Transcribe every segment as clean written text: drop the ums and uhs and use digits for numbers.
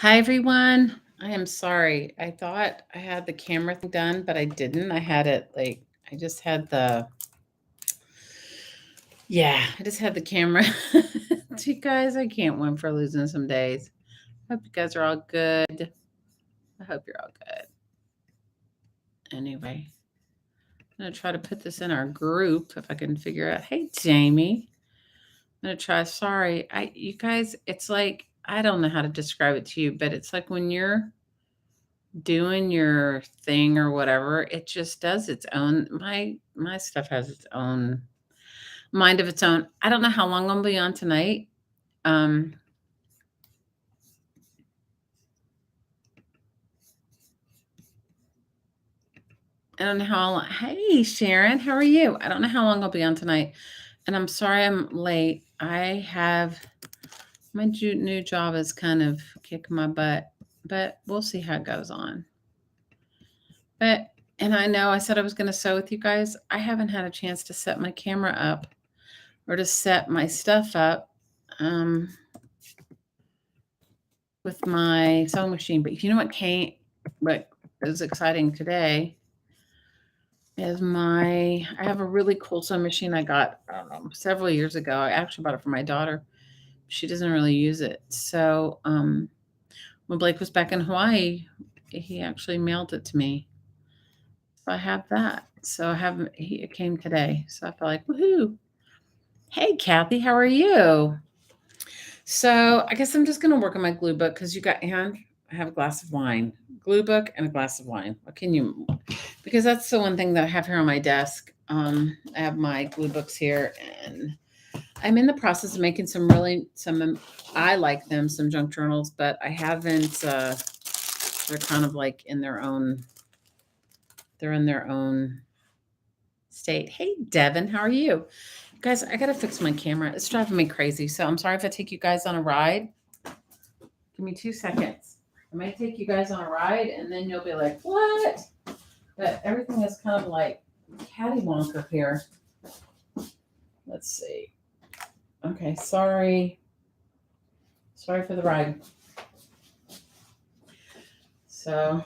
Hi, everyone. I am sorry. I thought I had the camera thing done, but I didn't. I had it like, I just had I just had the camera. You guys, I can't win for losing some days. Hope you guys are all good. I hope you're all good. Anyway, I'm going to try to put this in our group if I can figure out. Hey, Jamie. I'm going to try. Sorry. You guys, it's like, I don't know how to describe it to you, but it's like when you're doing your thing or whatever, it just does its own. My stuff has its own mind of its own. I don't know how long I'll be on tonight. Um, I don't know how long. Hey, Sharon, how are you? I don't know how long I'll be on tonight, and I'm sorry I'm late. I have my new job is kind of kicking my butt, but we'll see how it goes on. But and I know I said I was going to sew with you guys. I haven't had a chance to set my camera up or to set my stuff up. Um, with my sewing machine. But you know what is exciting today is I have a really cool sewing machine I got, I don't know, several years ago. I actually bought it for my daughter. She doesn't really use it. So when Blake was back in Hawaii, he actually mailed it to me. So I have that. So it came today. So I felt like, woohoo. Hey, Kathy, how are you? So I guess I'm just gonna work on my glue book because and I have a glass of wine, glue book, and a glass of wine. What can you? Because that's the one thing that I have here on my desk. I have my glue books here, and I'm in the process of making some. I like them, some junk journals, but I haven't. They're kind of like in their own. They're in their own state. Hey, Devin, how are you? Guys, I gotta fix my camera. It's driving me crazy. So I'm sorry if I take you guys on a ride. Give me 2 seconds. I might take you guys on a ride and then you'll be like, what? But everything is kind of like cattywonker here. Let's see. Okay, sorry. Sorry for the ride. So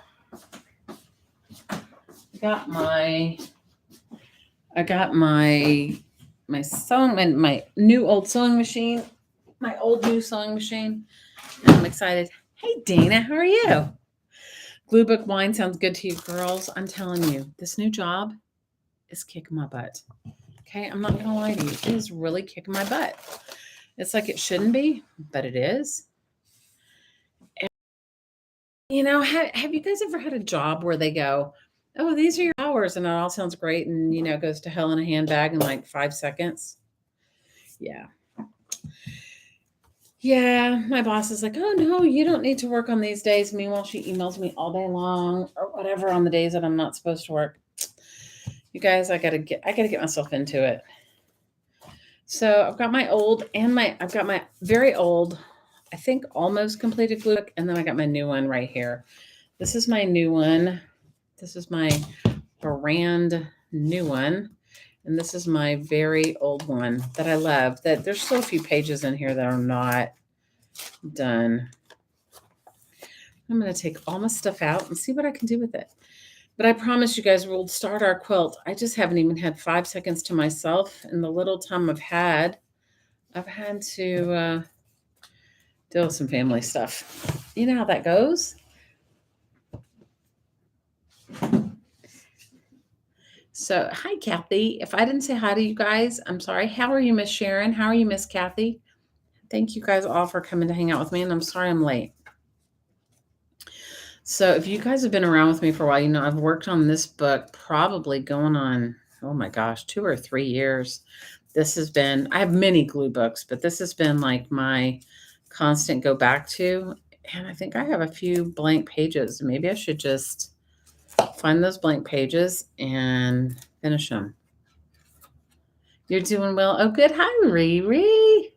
I got my new old sewing machine, my old new sewing machine, and I'm excited. Hey Dana, how are you? Glue book wine sounds good to you girls. I'm telling you, this new job is kicking my butt. Okay, I'm not gonna lie to you. It is really kicking my butt. It's like it shouldn't be, but it is. And, have you guys ever had a job where they go, "Oh, these are your hours," and it all sounds great, and it goes to hell in a handbag in like 5 seconds? Yeah, yeah. My boss is like, "Oh no, you don't need to work on these days." Meanwhile, she emails me all day long or whatever on the days that I'm not supposed to work. You guys, I gotta get myself into it. So I've got my very old, I think almost completed glue book, and then I got my new one right here. This is my new one. This is my brand new one. And this is my very old one that I love. That there's still a few pages in here that are not done. I'm going to take all my stuff out and see what I can do with it. But I promise you guys we'll start our quilt. I just haven't even had 5 seconds to myself. And the little time I've had to deal with some family stuff. You know how that goes. So, hi, Kathy. If I didn't say hi to you guys, I'm sorry. How are you, Miss Sharon? How are you, Miss Kathy? Thank you guys all for coming to hang out with me, and I'm sorry I'm late. So, if you guys have been around with me for a while, I've worked on this book probably going on, oh my gosh, 2 or 3 years. I have many glue books, but this has been like my constant go back to. And I think I have a few blank pages. Maybe I should just find those blank pages and finish them. You're doing well. Oh, good. Hi, Riri.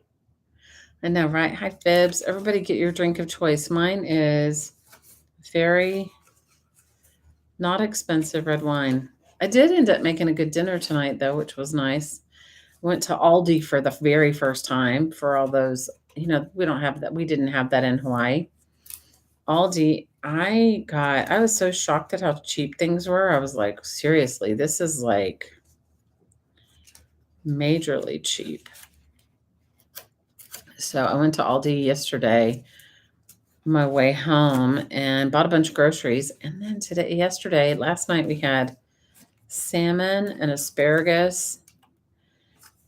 I know, right? Hi, Fibs. Everybody get your drink of choice. Mine is very not expensive red wine. I did end up making a good dinner tonight, though, which was nice. Went to Aldi for the very first time for all those. We don't have that. We didn't have that in Hawaii. Aldi, I was so shocked at how cheap things were. I was like, seriously, this is like majorly cheap. So I went to Aldi yesterday on my way home and bought a bunch of groceries. And then last night we had salmon and asparagus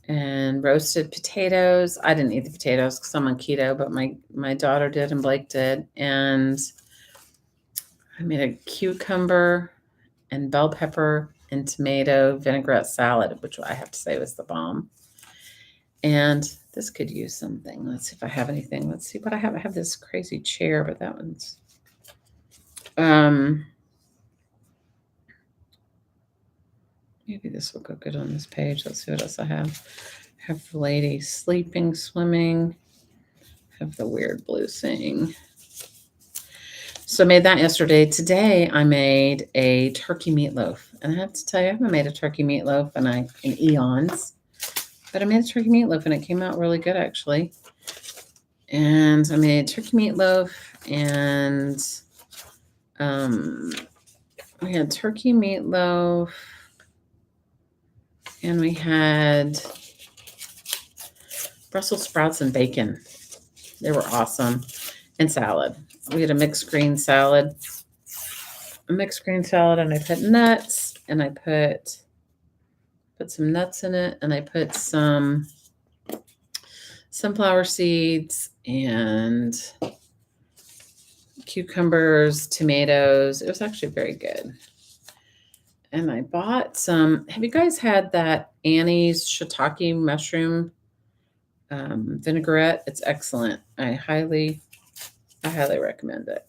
and roasted potatoes. I didn't eat the potatoes because I'm on keto, but my daughter did and Blake did. And I made a cucumber and bell pepper and tomato vinaigrette salad, which I have to say was the bomb. And this could use something. Let's see if I have anything. Let's see what I have. I have this crazy chair, but that one's maybe this will go good on this page. Let's see what else I have. I have the lady sleeping, swimming. I have the weird blue thing. So I made that yesterday. Today I made a turkey meatloaf. And I have to tell you, I haven't made a turkey meatloaf in eons. But I made a turkey meatloaf and it came out really good actually. And I made turkey meatloaf and we had turkey meatloaf and we had Brussels sprouts and bacon. They were awesome. And salad. We had a mixed green salad. And I put nuts and I put some nuts in it and I put some sunflower seeds and cucumbers, tomatoes. It was actually very good. And I bought some. Have you guys had that Annie's shiitake mushroom vinaigrette? It's excellent. I highly recommend it.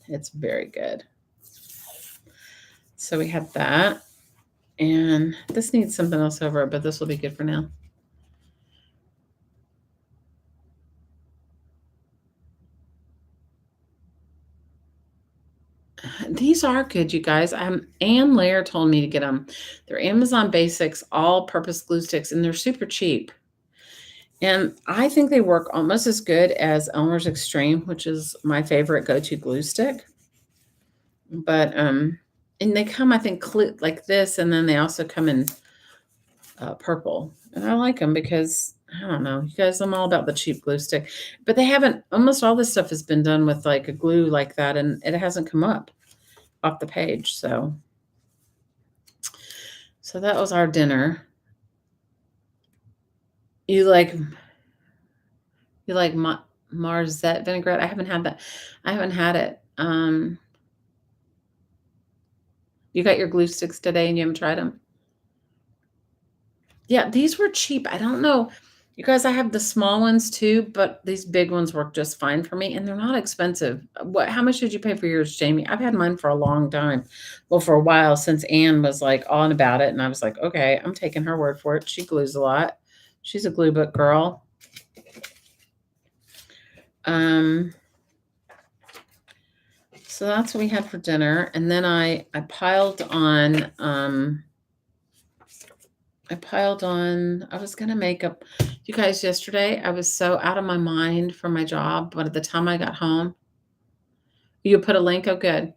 It's very good. So we had that. And this needs something else over it, but this will be good for now. These are good, you guys. Ann Lair told me to get them. They're Amazon Basics all-purpose glue sticks, and they're super cheap. And I think they work almost as good as Elmer's Extreme, which is my favorite go-to glue stick. But and they come, I think, like this, and then they also come in purple. And I like them because I don't know, you guys. I'm all about the cheap glue stick, but they haven't. Almost all this stuff has been done with like a glue like that, and it hasn't come up off the page. So that was our dinner. You like Marzette vinaigrette? I haven't had that. I haven't had it. You got your glue sticks today and you haven't tried them? Yeah, these were cheap. I don't know. You guys, I have the small ones too, but these big ones work just fine for me, and they're not expensive. How much did you pay for yours, Jamie? I've had mine for a long time. Well, for a while, since Anne was like on about it, and I was like, okay, I'm taking her word for it. She glues a lot. She's a glue book girl. So that's what we had for dinner. And then I piled on, I was going to make up, you guys, yesterday, I was so out of my mind for my job. But at the time I got home, you put a link. Oh, good.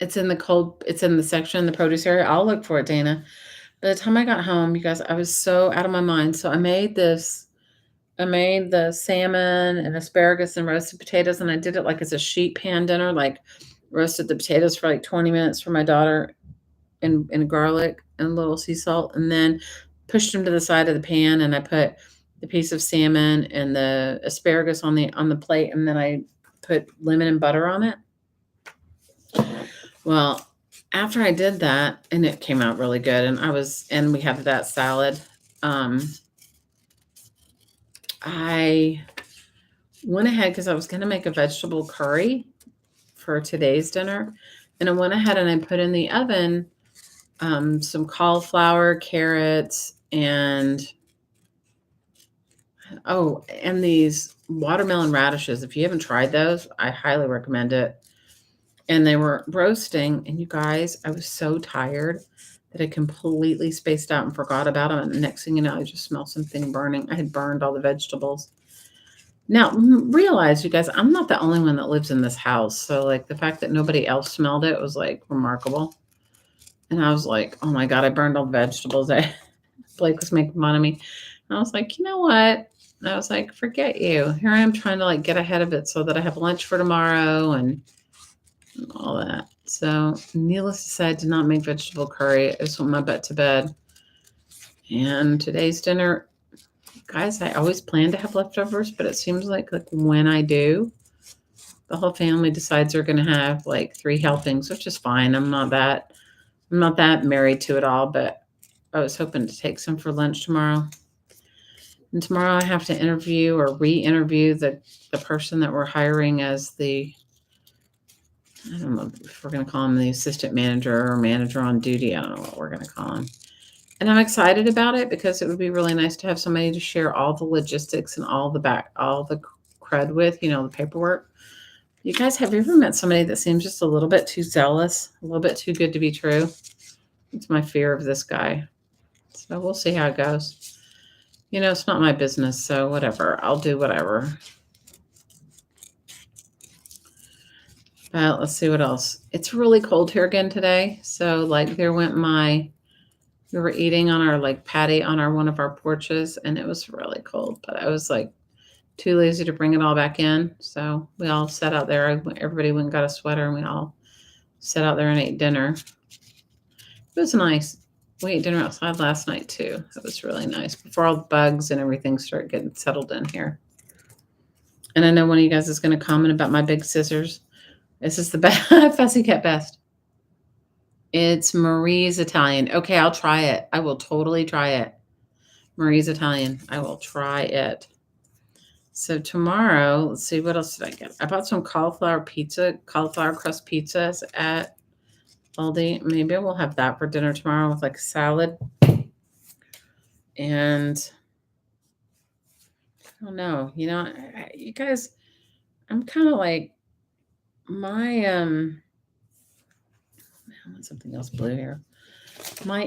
It's in the section, the produce area. I'll look for it, Dana. By the time I got home, you guys, I was so out of my mind. So I made the salmon and asparagus and roasted potatoes, and I did it like as a sheet pan dinner, like roasted the potatoes for like 20 minutes for my daughter and garlic and a little sea salt, and then pushed them to the side of the pan, and I put the piece of salmon and the asparagus on the plate, and then I put lemon and butter on it. Well, after I did that, and it came out really good, and we had that salad, I went ahead because I was going to make a vegetable curry for today's dinner. And I went ahead and I put in the oven some cauliflower, carrots, and these watermelon radishes. If you haven't tried those, I highly recommend it. And they were roasting. And you guys, I was so tired that I completely spaced out and forgot about them. And the next thing you know, I just smelled something burning. I had burned all the vegetables. Now, realize, you guys, I'm not the only one that lives in this house. So, like, the fact that nobody else smelled it was, like, remarkable. And I was like, oh my God, I burned all the vegetables. Blake was making fun of me. And I was like, you know what? I was like, forget you. Here I am trying to, like, get ahead of it so that I have lunch for tomorrow and all that. So, needless to say, I did not make vegetable curry. I just went my butt to bed. And today's dinner, guys, I always plan to have leftovers, but it seems like when I do, the whole family decides they're going to have like 3 helpings, which is fine. I'm not that married to it all, but I was hoping to take some for lunch tomorrow. And tomorrow I have to interview or re-interview the person that we're hiring as I don't know if we're going to call him the assistant manager or manager on duty. I don't know what we're going to call him. And I'm excited about it because it would be really nice to have somebody to share all the logistics and all the crud with, the paperwork. You guys, have you ever met somebody that seems just a little bit too zealous, a little bit too good to be true? It's my fear of this guy. So we'll see how it goes. It's not my business, so whatever. I'll do whatever. Let's see what else. It's really cold here again today. So like we were eating on our like patio on one of our porches, and it was really cold, but I was like too lazy to bring it all back in. So we all sat out there. Everybody went and got a sweater, and we all sat out there and ate dinner. It was nice. We ate dinner outside last night too. It was really nice before all the bugs and everything start getting settled in here. And I know one of you guys is going to comment about my big scissors. This is the best Fussy Cat Best. It's Marie's Italian. Okay, I'll try it. I will totally try it. Marie's Italian. I will try it. So tomorrow, let's see, what else did I get? I bought some cauliflower crust pizzas at Aldi. Maybe we'll have that for dinner tomorrow with like a salad. And I don't know, you guys, I'm kind of like I want something else blue here. I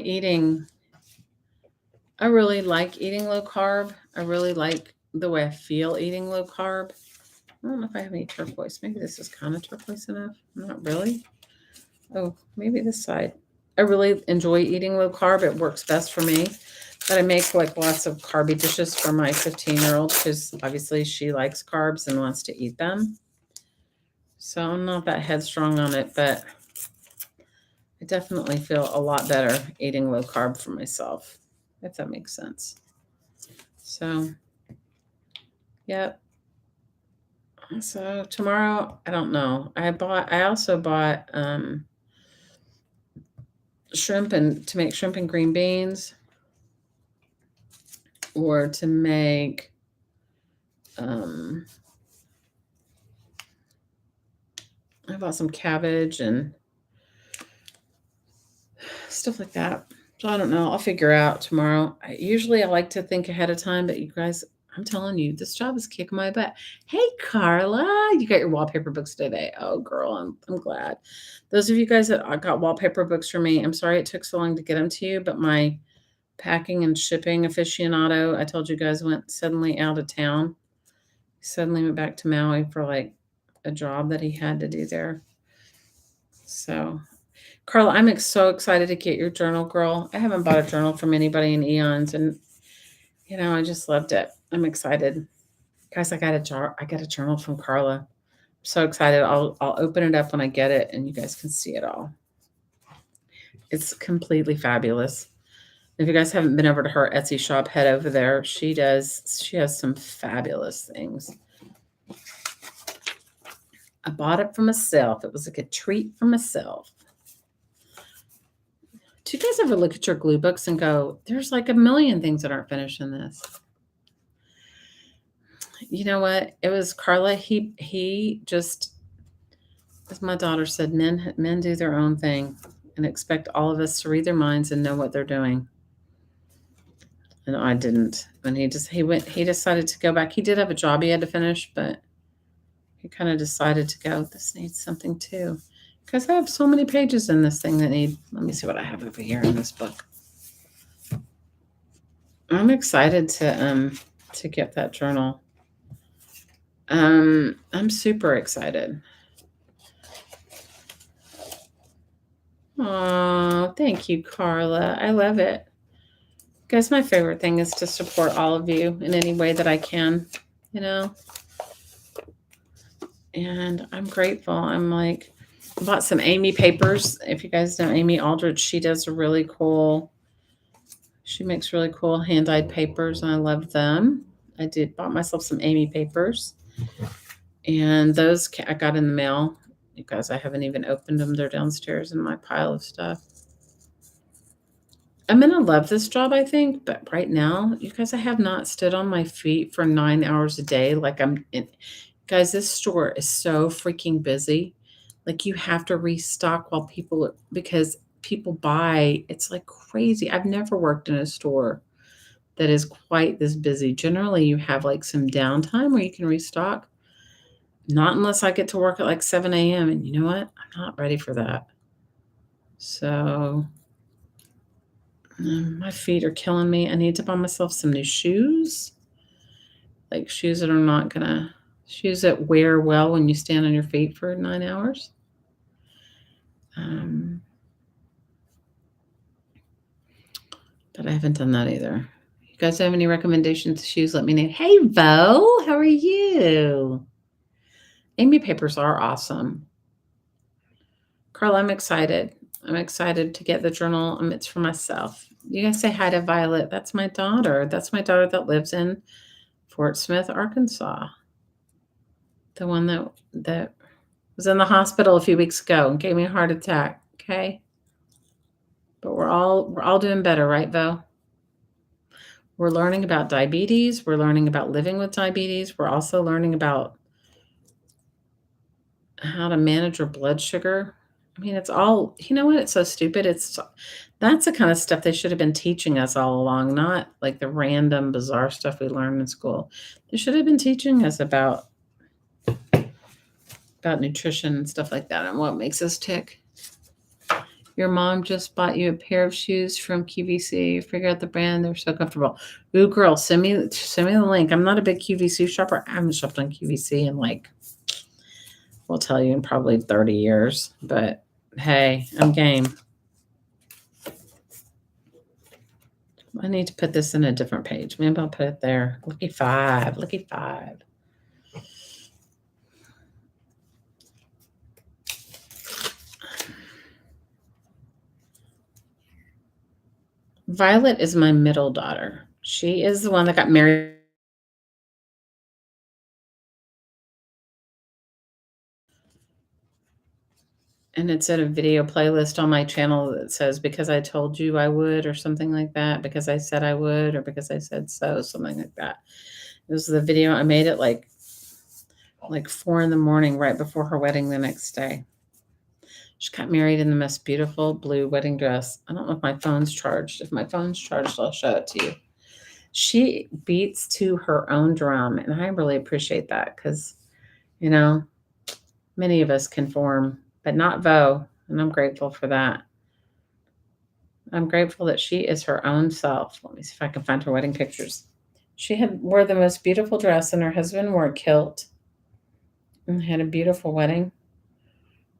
really like eating low carb. I really like the way I feel eating low carb. I don't know if I have any turquoise. Maybe this is kind of turquoise enough. Not really. Oh, maybe this side. I really enjoy eating low carb. It works best for me. But I make like lots of carby dishes for my 15-year-old because obviously she likes carbs and wants to eat them. So I'm not that headstrong on it, but I definitely feel a lot better eating low carb for myself, if that makes sense. So, yep. So tomorrow, I don't know. I also bought shrimp to make shrimp and green beans, or to make I bought some cabbage and stuff like that. So I don't know. I'll figure out tomorrow. I like to think ahead of time, but you guys, I'm telling you, this job is kicking my butt. Hey, Carla, you got your wallpaper books today. Oh, girl, I'm glad. Those of you guys that got wallpaper books for me, I'm sorry it took so long to get them to you, but my packing and shipping aficionado, I told you guys, went suddenly out of town. He suddenly went back to Maui for like a job that he had to do there. So, Carla, I'm so excited to get your journal, girl. I haven't bought a journal from anybody in eons, and I just loved it. I'm excited, guys. I got a journal from Carla. I'm so excited. I'll open it up when I get it, and you guys can see it all. It's completely fabulous. If you guys haven't been over to her Etsy shop, head over there. She has some fabulous things. I bought it for myself. It was like a treat for myself. Do you guys ever look at your glue books and go, there's like a million things that aren't finished in this? You know what? It was Carla. He just, as my daughter said, men do their own thing and expect all of us to read their minds and know what they're doing. And I didn't. And he decided to go back. He did have a job he had to finish, but he kind of decided to go, this needs something too. Because I have so many pages in this thing that need, let me see what I have over here in this book. I'm excited to get that journal. I'm super excited. Oh, thank you, Carla. I love it. Guys, my favorite thing is to support all of you in any way that I can, you know? And I'm grateful. I'm like, I bought some Amy papers. If you guys know Amy Aldrich, she does she makes really cool hand-dyed papers, and I love them. I bought myself some Amy papers, and those I got in the mail. You guys, I haven't even opened them. They're downstairs in my pile of stuff. I'm gonna love this job, I think, but right now, you guys, I have not stood on my feet for 9 hours a day like I'm in. Guys, this store is so freaking busy. Like, you have to restock while because people buy. It's like crazy. I've never worked in a store that is quite this busy. Generally, you have, like, some downtime where you can restock. Not unless I get to work at, like, 7 AM, and you know what? I'm not ready for that. So my feet are killing me. I need to buy myself some new shoes, like shoes that are not gonna shoes that wear well when you stand on your feet for 9 hours. But I haven't done that either. You guys have any recommendations of shoes? Let me know. Hey, Vo, how are you? Amy papers are awesome. Carl, I'm excited. I'm excited to get the journal. It's for myself. You guys say hi to Violet. That's my daughter. That's my daughter that lives in Fort Smith, Arkansas. The one that was in the hospital a few weeks ago and gave me a heart attack. Okay. But we're all doing better, right, Vo? We're learning about diabetes. We're learning about living with diabetes. We're also learning about how to manage your blood sugar. I mean, it's all, you know what? It's so stupid. That's the kind of stuff they should have been teaching us all along, not like the random, bizarre stuff we learn in school. They should have been teaching us about nutrition and stuff like that and what makes us tick. Your mom just bought you a pair of shoes from QVC. Figure out the brand. They're so comfortable. Ooh, girl, send me the link. I'm not a big QVC shopper. I haven't shopped on QVC in we'll tell you in probably 30 years. But hey, I'm game. I need to put this in a different page. Maybe I'll put it there. Lucky 5. Lucky 5. Violet is my middle daughter. She is the one that got married. And it's in a video playlist on my channel that says, "Because I told you I would," or something like that. "Because I said I would," or "Because I said so," something like that. It was the video I made at like 4 in the morning, right before her wedding the next day. She got married in the most beautiful blue wedding dress. I don't know if my phone's charged. If my phone's charged, I'll show it to you. She beats to her own drum, and I really appreciate that because, many of us conform, but not Vo, and I'm grateful for that. I'm grateful that she is her own self. Let me see if I can find her wedding pictures. She wore the most beautiful dress, and her husband wore a kilt and had a beautiful wedding.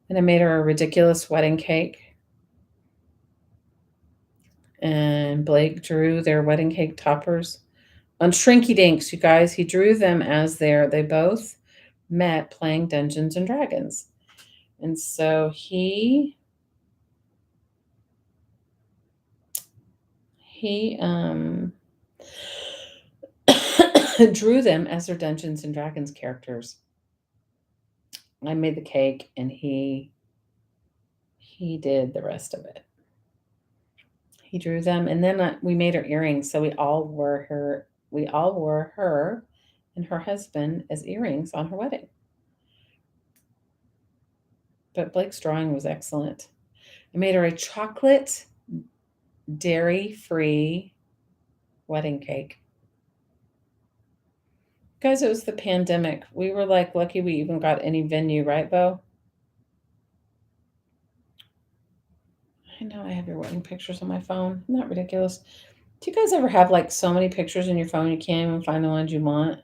And I made her a ridiculous wedding cake. And Blake drew their wedding cake toppers on Shrinky Dinks, you guys. He drew them as they both met playing Dungeons and Dragons. And so he drew them as their Dungeons and Dragons characters. I made the cake, and he did the rest of it. He drew them, and then we made her earrings. So we all wore her and her husband as earrings on her wedding. But Blake's drawing was excellent. I made her a chocolate dairy-free wedding cake. Guys, it was the pandemic. We were lucky we even got any venue, right, Bo? I know I have your wedding pictures on my phone. Isn't that ridiculous? Do you guys ever have so many pictures in your phone you can't even find the ones you want?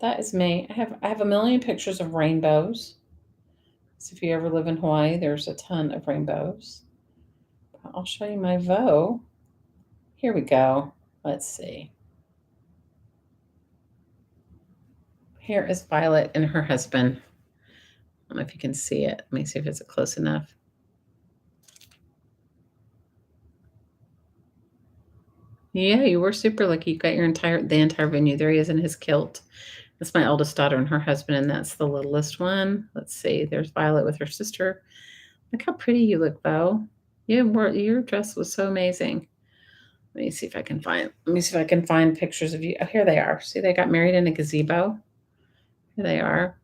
That is me. I have a million pictures of rainbows. So if you ever live in Hawaii, there's a ton of rainbows. I'll show you my Vo. Here we go. Let's see. Here is Violet and her husband. I don't know if you can see it. Let me see if it's close enough. Yeah, you were super lucky. You got the entire venue. There he is in his kilt. That's my oldest daughter and her husband, and that's the littlest one. Let's see. There's Violet with her sister. Look how pretty you look, Bo. Your dress was so amazing. Let me see if I can find pictures of you. Oh, here they are. See, they got married in a gazebo. Here they are.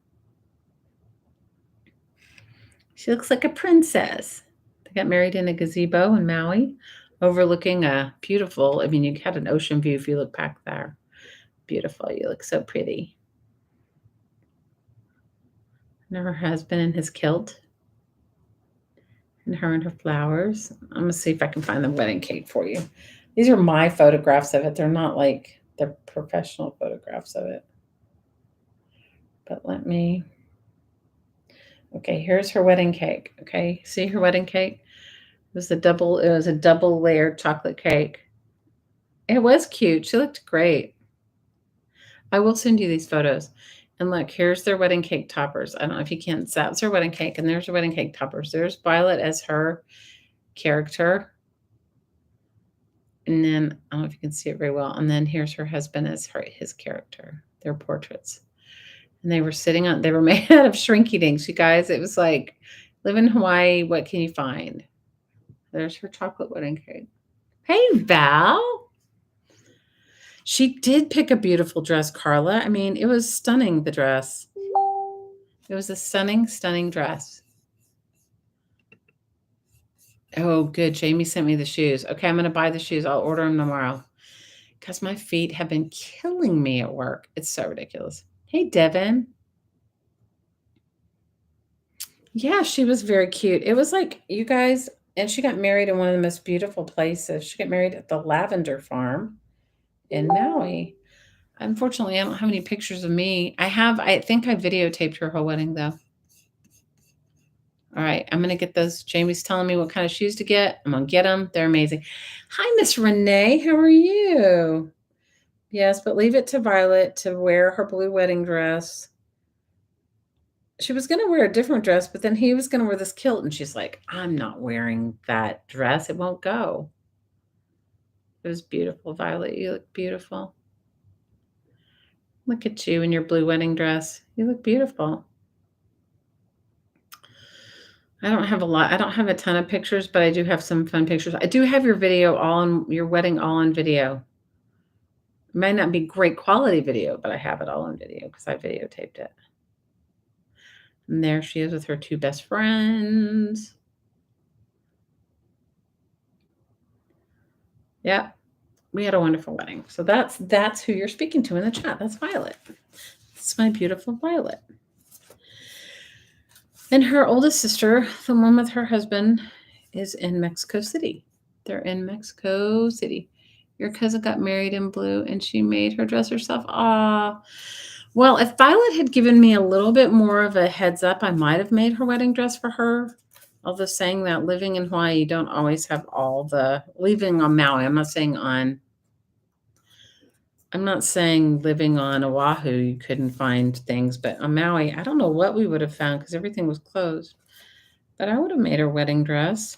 She looks like a princess. They got married in a gazebo in Maui, overlooking a beautiful, I mean, you had an ocean view if you look back there. Beautiful. You look so pretty. And her husband in his kilt. And her and her flowers. I'm going to see if I can find the wedding cake for you. These are my photographs of it. They're not like the professional photographs of it. But okay, here's her wedding cake. Okay, see her wedding cake? It was a double layered chocolate cake. It was cute. She looked great. I will send you these photos. And look, here's their wedding cake toppers. I don't know if you can. That's her wedding cake, and there's her wedding cake toppers. There's Violet as her character. And then I don't know if you can see it very well. And then here's her husband as his character. Their portraits. And they were made out of shrinky dinks, you guys. It was like, live in Hawaii, what can you find? There's her chocolate wedding cake. Hey, Val. She did pick a beautiful dress, Carla. I mean, it was stunning, the dress. It was a stunning, stunning dress. Oh, good. Jamie sent me the shoes. Okay, I'm going to buy the shoes. I'll order them tomorrow because my feet have been killing me at work. It's so ridiculous. Hey, Devin. Yeah, she was very cute. It was like, you guys, and she got married in one of the most beautiful places. She got married at the Lavender Farm in Maui. Unfortunately, I don't have any pictures of me. I think I videotaped her whole wedding, though. All right, I'm going to get those. Jamie's telling me what kind of shoes to get. I'm going to get them. They're amazing. Hi, Miss Renee. How are you? Yes, but leave it to Violet to wear her blue wedding dress. She was going to wear a different dress, but then he was going to wear this kilt. And she's like, I'm not wearing that dress. It won't go. It was beautiful, Violet. You look beautiful. Look at you in your blue wedding dress. You look beautiful. I don't have a ton of pictures, but I do have some fun pictures. I do have your wedding all on video. It might not be great quality video, but I have it all on video because I videotaped it. And there she is with her two best friends. Yeah, we had a wonderful wedding. So that's who you're speaking to in the chat. That's Violet. That's my beautiful Violet. And her oldest sister, the one with her husband, is in Mexico City. They're in Mexico City. Your cousin got married in blue and she made her dress herself. Ah, well, if Violet had given me a little bit more of a heads up, I might have made her wedding dress for her. Although saying that living in Hawaii, you don't always have living on Maui. I'm not saying living on Oahu, you couldn't find things, but on Maui, I don't know what we would have found because everything was closed. But I would have made her wedding dress.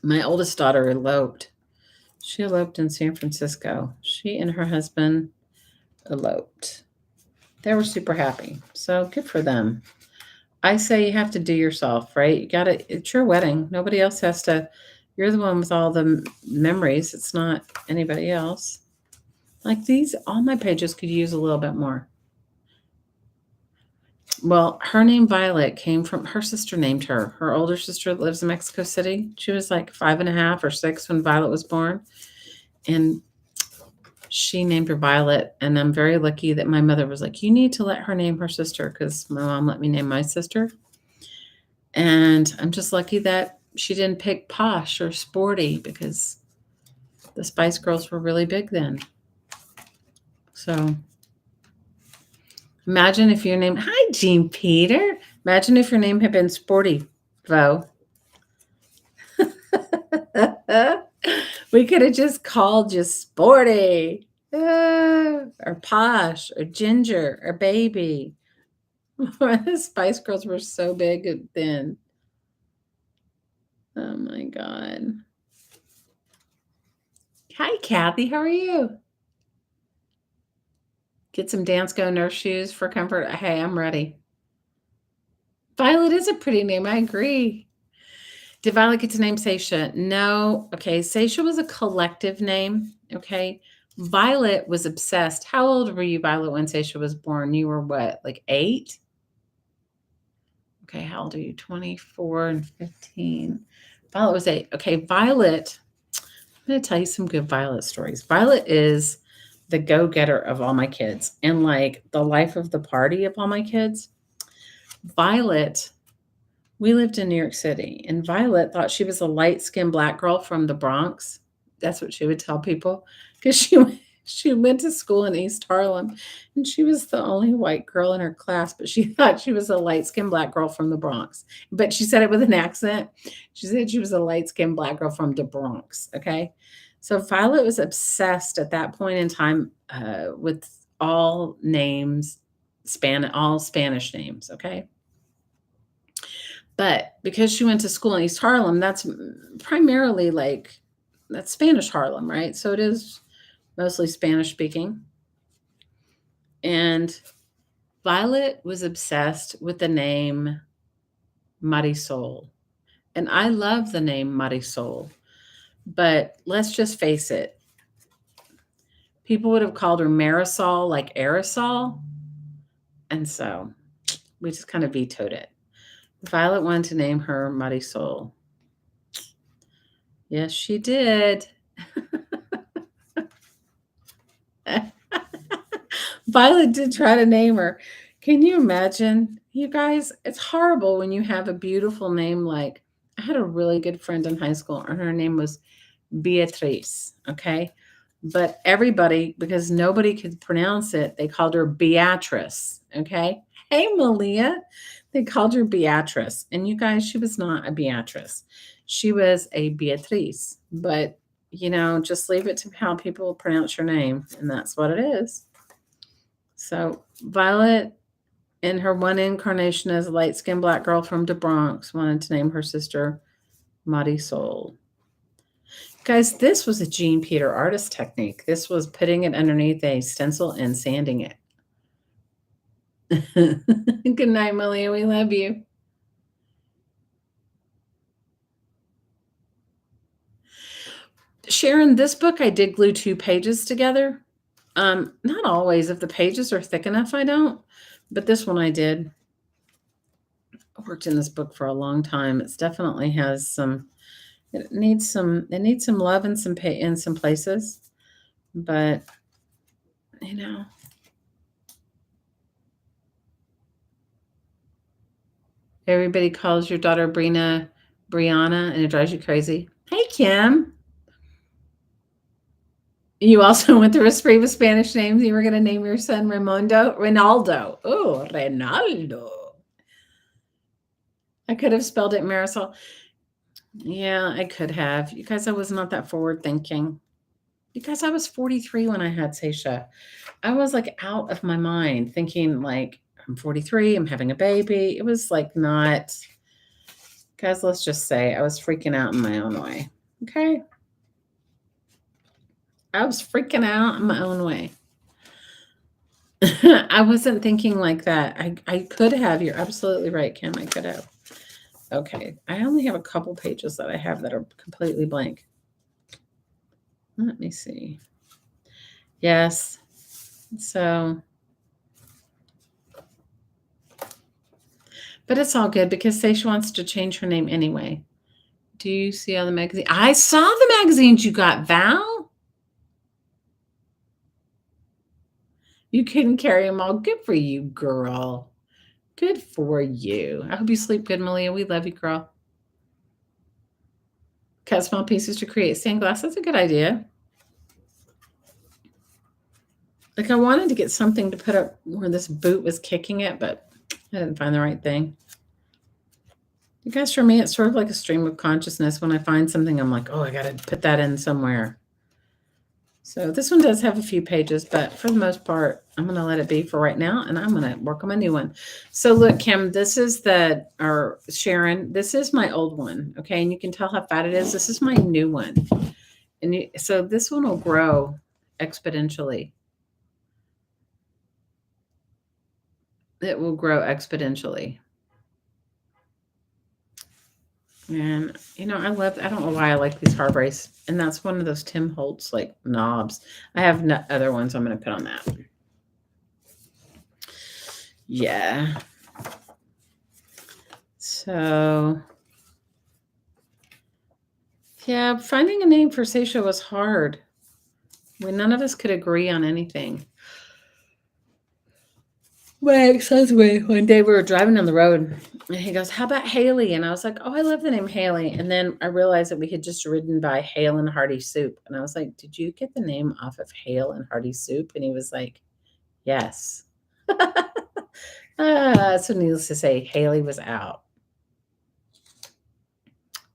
My oldest daughter eloped. She eloped in San Francisco. She and her husband eloped. They were super happy. So good for them. I say you have to do yourself, right? It's your wedding. Nobody else has to. You're the one with all the memories. It's not anybody else. Like all my pages could use a little bit more. Well, her name Violet came from her sister named her. Her older sister lives in Mexico City. She was like 5.5 or 6 when Violet was born. And she named her Violet. And I'm very lucky that my mother was like, you need to let her name her sister because my mom let me name my sister. And I'm just lucky that she didn't pick posh or sporty because the Spice Girls were really big then. So Imagine if your name, hi, Jean Peter. Imagine if your name had been Sporty Vo. We could have just called you Sporty, or Posh, or Ginger, or Baby. The Spice Girls were so big then. Oh my God. Hi, Kathy. How are you? Get some Dance Go Nurse shoes for comfort. Hey, I'm ready. Violet is a pretty name. I agree. Did Violet get to name Seisha? No. Okay. Seisha was a collective name. Okay. Violet was obsessed. How old were you, Violet, when Seisha was born? You were what, like 8? Okay. How old are you? 24 and 15. Violet was 8. Okay. Violet, I'm going to tell you some good Violet stories. Violet is the go getter of all my kids and like the life of the party of all my kids. Violet, we lived in New York City, and Violet thought she was a light skinned Black girl from the Bronx. That's what she would tell people because she went to school in East Harlem, and she was the only white girl in her class, but she thought she was a light skinned Black girl from the Bronx. But she said it with an accent. She said she was a light skinned Black girl from the Bronx. Okay. So Violet was obsessed at that point in time with all names, all Spanish names. Okay. But because she went to school in East Harlem, that's primarily like that's Spanish Harlem, right? So it is mostly Spanish speaking. And Violet was obsessed with the name Marisol. And I love the name Marisol. But let's just face it, people would have called her Marisol, like aerosol. And so we just kind of vetoed it. Violet wanted to name her Marisol. Yes, she did. Violet did try to name her. Can you imagine? You guys, it's horrible when you have a beautiful name like I had a really good friend in high school, and her name was Beatrice. Okay. But everybody, because nobody could pronounce it, they called her Beatrice. Okay. Hey, Malia. They called her Beatrice. And you guys, she was not a Beatrice. She was a Beatrice. But, just leave it to how people pronounce your name. And that's what it is. So Violet, in her one incarnation as a light-skinned Black girl from the Bronx, wanted to name her sister Marisol. Guys, this was a Jean Peter artist technique. This was putting it underneath a stencil and sanding it. Good night, Malia. We love you. Sharon, this book I did glue 2 pages together. Not always. If the pages are thick enough, I don't. But this one I did. I worked in this book for a long time. It definitely has some. It needs some love in some places, but everybody calls your daughter Brianna, and it drives you crazy. Hey, Kim. You also went through a spree with Spanish names. You were going to name your son Ronaldo. Oh, Ronaldo. I could have spelled it Marisol. Yeah, I could have. You guys, I was not that forward thinking. Because I was 43 when I had Seisha. I was like out of my mind thinking like I'm 43, I'm having a baby. It was like not, guys, let's just say I was freaking out in my own way. Okay. I was freaking out in my own way. I wasn't thinking like that. I could have. You're absolutely right, Kim. I could have. Okay. I only have a couple pages that I have that are completely blank. Let me see. Yes. So, but it's all good because Seisha wants to change her name anyway. Do you see all the magazine? I saw the magazines you got, Val. You couldn't carry them all. Good for you, girl. Good for you. I hope you sleep good, Malia. We love you, girl. Cut small pieces to create stained glass. That's a good idea. Like I wanted to get something to put up where this boot was kicking it, but I didn't find the right thing. You guys, for me, it's sort of like a stream of consciousness. When I find something, I'm like, oh, I got to put that in somewhere. So this one does have a few pages, but for the most part, I'm going to let it be for right now, and I'm going to work on my new one. So look, Kim, this is or Sharon, this is my old one, okay? And you can tell how fat it is. This is my new one. So this one will grow exponentially. It will grow exponentially. And, I don't know why I like these Harbrace. And that's one of those Tim Holtz, like, knobs. I have other ones I'm going to put on that. Yeah. So, yeah, finding a name for Seisha was hard. None of us could agree on anything. My ex-husband, one day we were driving on the road, and he goes, how about Haley? And I was like, oh, I love the name Haley. And then I realized that we had just ridden by Hale and Hearty Soup. And I was like, did you get the name off of Hale and Hearty Soup? And he was like, yes. So needless to say, Haley was out.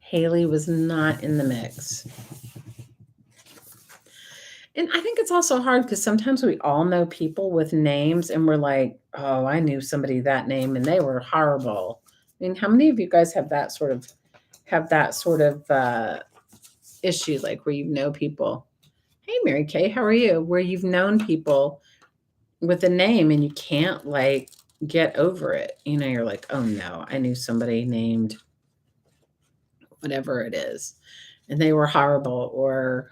Haley was not in the mix. And I think it's also hard because sometimes we all know people with names and we're like, oh, I knew somebody that name and they were horrible. I mean, how many of you guys have that sort of issue, like where you know people? Hey, Mary Kay, how are you? Where you've known people with a name and you can't like get over it. You're like, oh no, I knew somebody named whatever it is and they were horrible, or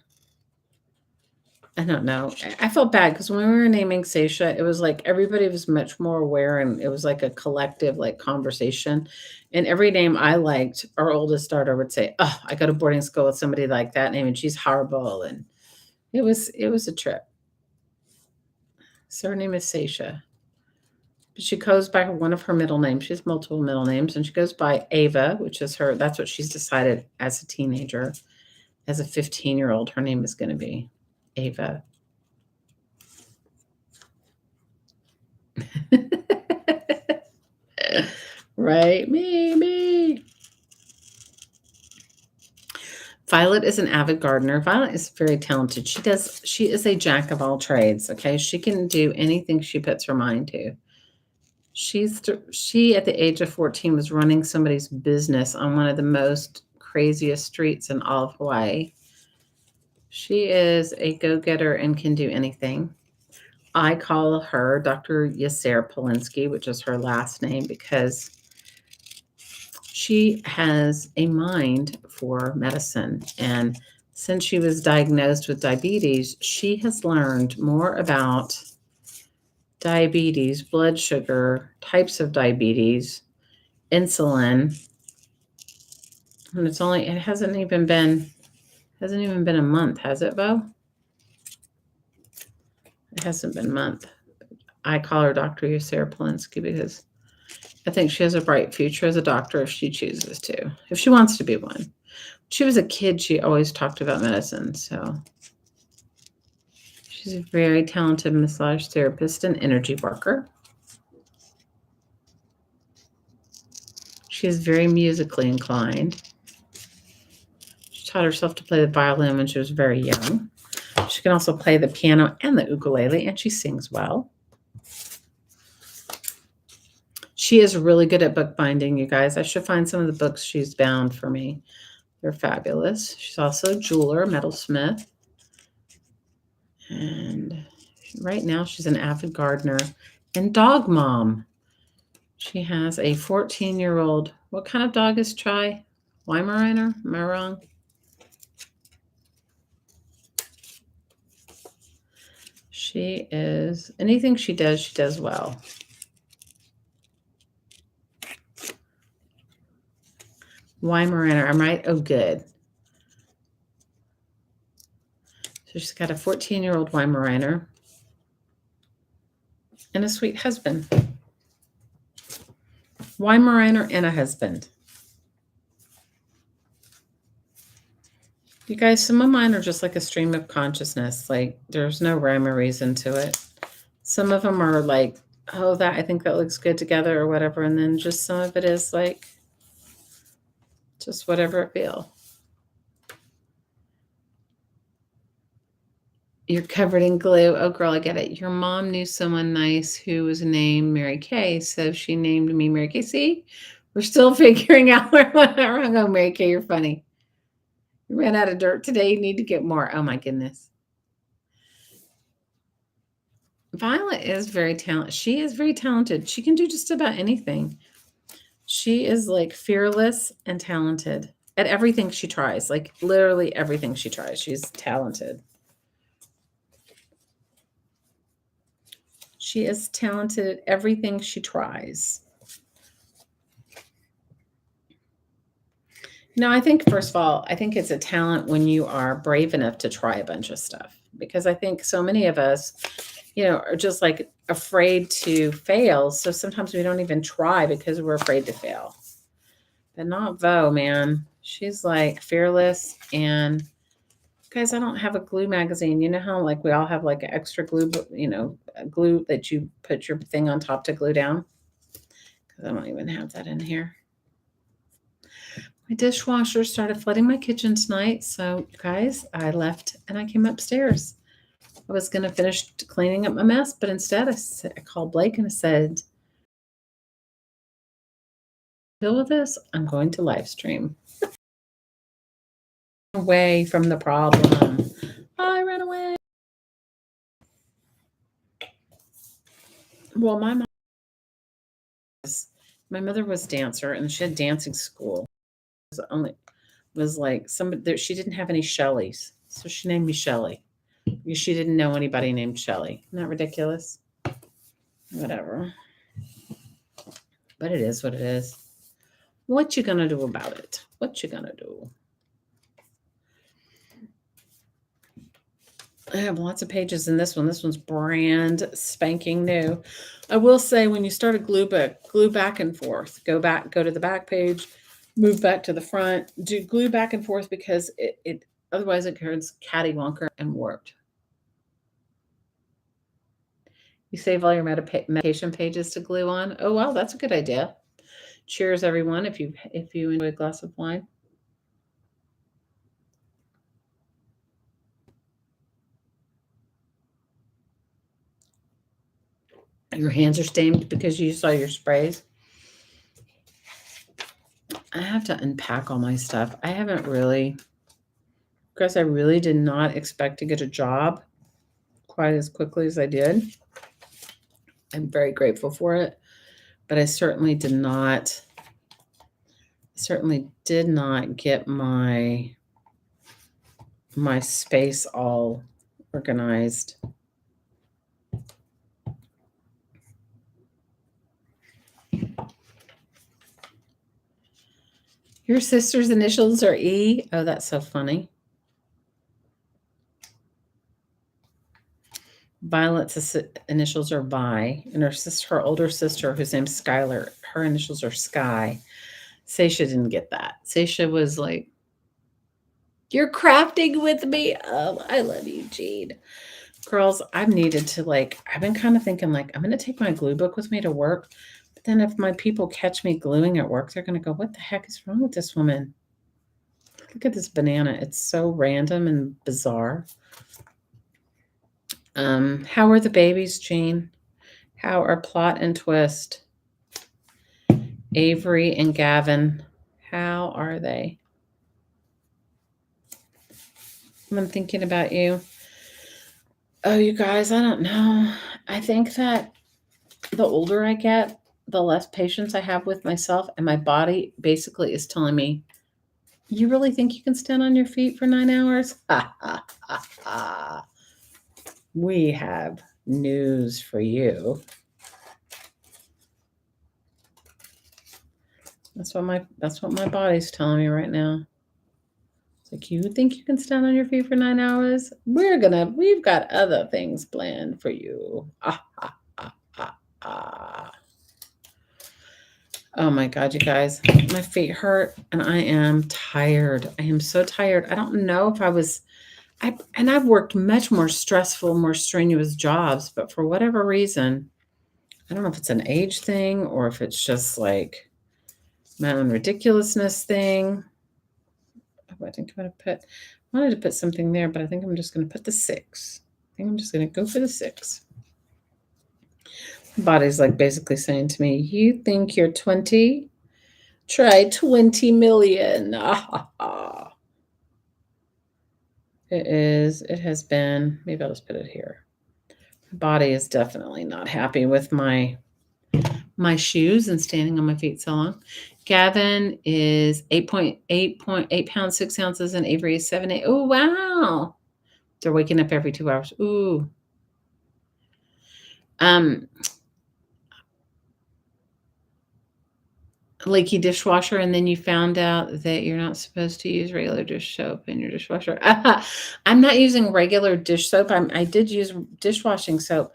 I don't know. I felt bad because when we were naming Seisha, it was like everybody was much more aware and it was like a collective like conversation. And every name I liked, our oldest daughter would say, oh, I go to boarding school with somebody like that name and she's horrible. And it was a trip. So her name is Seisha. But she goes by one of her middle names. She has multiple middle names, and she goes by Ava, which is that's what she's decided as a teenager. As a 15-year-old, her name is going to be Ava. Right? Me. Violet is an avid gardener. Violet is very talented. She is a jack of all trades. Okay. She can do anything she puts her mind to. She at the age of 14 was running somebody's business on one of the most craziest streets in all of Hawaii. She is a go-getter and can do anything. I call her Dr. Yasser Polinsky, which is her last name, because she has a mind for medicine. And since she was diagnosed with diabetes, she has learned more about diabetes, blood sugar, types of diabetes, insulin. And it hasn't even been a month, has it, Bo? It hasn't been a month. I call her Dr. Yasser Polinsky because I think she has a bright future as a doctor if she chooses to, if she wants to be one. When she was a kid, she always talked about medicine. So she's a very talented massage therapist and energy worker. She is very musically inclined. She taught herself to play the violin when she was very young. She can also play the piano and the ukulele, and she sings well. She is really good at bookbinding, you guys. I should find some of the books she's bound for me. They're fabulous. She's also a jeweler, metalsmith. And right now she's an avid gardener and dog mom. She has a 14-year-old. What kind of dog is Try? Weimaraner? Am I wrong? She is, anything she does well. Weimaraner, I'm right? Oh, good. So she's got a 14-year-old Weimaraner and a sweet husband. Weimaraner and a husband. You guys, some of mine are just like a stream of consciousness. Like there's no rhyme or reason to it. Some of them are like, oh, that I think that looks good together or whatever. And then just some of it is like, just whatever it feels. You're covered in glue. Oh, girl, I get it. Your mom knew someone nice who was named Mary Kay, so she named me Mary Kay. See, we're still figuring out where I'm going. Mary Kay, you're funny. You ran out of dirt today. You need to get more. Oh, my goodness. Violet is very talented. She is very talented. She can do just about anything. She is like fearless and talented at everything she tries. Like literally everything she tries. She's talented. She is talented at everything she tries. No, I think, first of all, I think it's a talent when you are brave enough to try a bunch of stuff. Because I think so many of us, are just like afraid to fail. So sometimes we don't even try because we're afraid to fail. But not Vo, man. She's like fearless. And guys, I don't have a glue magazine. You know how like we all have like extra glue, glue that you put your thing on top to glue down? Because I don't even have that in here. My dishwasher started flooding my kitchen tonight. So, guys, I left and I came upstairs. I was going to finish cleaning up my mess, but instead I called Blake and I said, deal with this. I'm going to live stream. Away from the problem. I ran away. Well, my mother was dancer and she had dancing school. It was like somebody, she didn't have any Shelleys. So she named me Shelley. She didn't know anybody named Shelley. Isn't that ridiculous? Whatever. But it is what it is. What you gonna do about it? What you gonna do? I have lots of pages in this one. This one's brand spanking new. I will say when you start a glue book, glue back and forth. Go to the back page, move back to the front. Do glue back and forth because it otherwise it turns cattywonker and warped. You save all your meditation pages to glue on. Oh wow, that's a good idea. Cheers, everyone! If you enjoy a glass of wine. Your hands are stained because you saw your sprays. I have to unpack all my stuff. I haven't really, because I really did not expect to get a job quite as quickly as I did. I'm very grateful for it, but I certainly did not get my space all organized. Your sister's initials are E? Oh, that's so funny. Violet's initials are Vi, and her older sister, whose name's Skylar, her initials are Sky. Seisha didn't get that. Seisha was like, you're crafting with me. Oh, I love you, Jean. Girls, I've been kind of thinking like, I'm going to take my glue book with me to work. But then if my people catch me gluing at work, they're going to go, what the heck is wrong with this woman? Look at this banana. It's so random and bizarre. How are the babies, Jean? How are Plot and Twist? Avery and Gavin, how are they? I'm thinking about you. Oh, you guys, I don't know. I think that the older I get, the less patience I have with myself, and my body basically is telling me, you really think you can stand on your feet for 9 hours? Ha, ha, ha, ha. We have news for you. That's what my body's telling me right now. It's like, you think you can stand on your feet for 9 hours? We've got other things planned for you. Ah, ah, ah, ah, ah. Oh my God, you guys, my feet hurt and I am tired. I am so tired. I don't know if I was I've worked much more stressful, more strenuous jobs, but for whatever reason, I don't know if it's an age thing or if it's just like my own ridiculousness thing. I think I'm gonna put. I wanted to put something there, but I think I'm just gonna put the 6. I think I'm just gonna go for the 6. Body's like basically saying to me, "You think you're 20? Try 20 million." It is. It has been. Maybe I'll just put it here. Body is definitely not happy with my shoes and standing on my feet so long. Gavin is 8.8 pounds, 6 ounces, and Avery is 7.8. Oh, wow. They're waking up every 2 hours. Ooh. Leaky dishwasher, and then you found out that you're not supposed to use regular dish soap in your dishwasher. I'm not using regular dish soap. I did use dishwashing soap.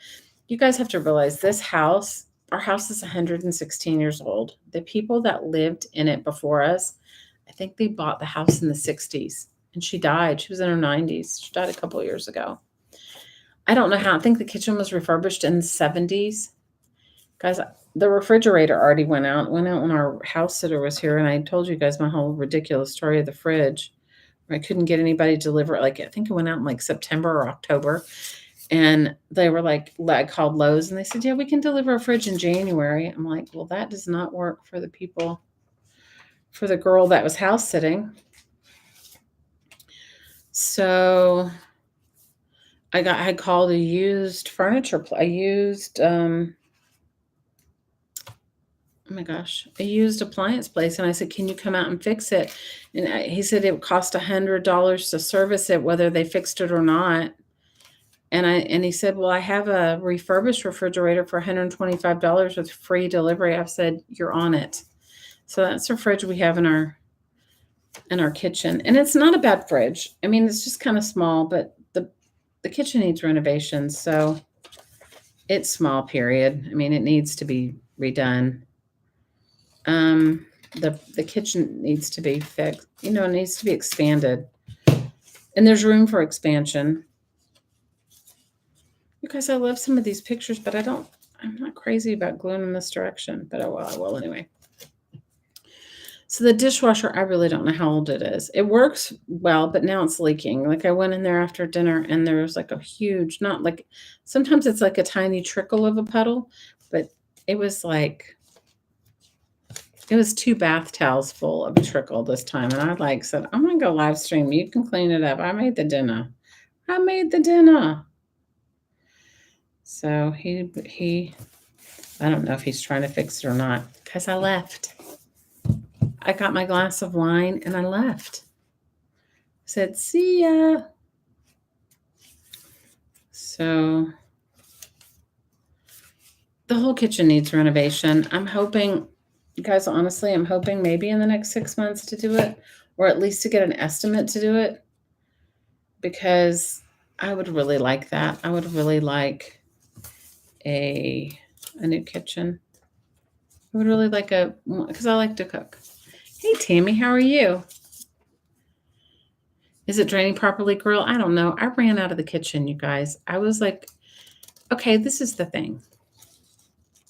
You guys have to realize this house, our house is 116 years old. The people that lived in it before us, I think they bought the house in the 60s, and she died. She was in her 90s. She died a couple of years ago. I don't know how. I think the kitchen was refurbished in the 70s. Guys, the refrigerator already went out. It went out when our house sitter was here, and I told you guys my whole ridiculous story of the fridge. I couldn't get anybody to deliver it. Like, I think it went out in like September or October. And they were like, I called Lowe's and they said, yeah, we can deliver a fridge in January. I'm like, well, that does not work for the people, for the girl that was house sitting. So I had called a used furniture. I used, oh my gosh, a used appliance place. And I said, can you come out and fix it? And he said it would cost $100 to service it, whether they fixed it or not. And he said, well, I have a refurbished refrigerator for $125 with free delivery. I've said, you're on it. So that's the fridge we have in our kitchen. And it's not a bad fridge. I mean, it's just kind of small, but the kitchen needs renovation. So it's small, period. I mean, it needs to be redone. The kitchen needs to be fixed. It needs to be expanded. And there's room for expansion. You guys, I love some of these pictures, but I'm not crazy about gluing in this direction, but I will anyway. So the dishwasher, I really don't know how old it is. It works well, but now it's leaking. Like I went in there after dinner and there was like a huge, not like, sometimes it's like a tiny trickle of a puddle, but it was 2 bath towels full of a trickle this time. And I said, I'm going to go live stream. You can clean it up. I made the dinner. So he, I don't know if he's trying to fix it or not, because I left. I got my glass of wine and I left. Said, see ya. So the whole kitchen needs renovation. I'm hoping, you guys, honestly, I'm hoping maybe in the next 6 months to do it, or at least to get an estimate to do it, because I would really like that. I would really like a new kitchen. I would really like because I like to cook. Hey, Tammy, how are you? Is it draining properly, girl? I don't know. I ran out of the kitchen, you guys. I was like, okay, this is the thing.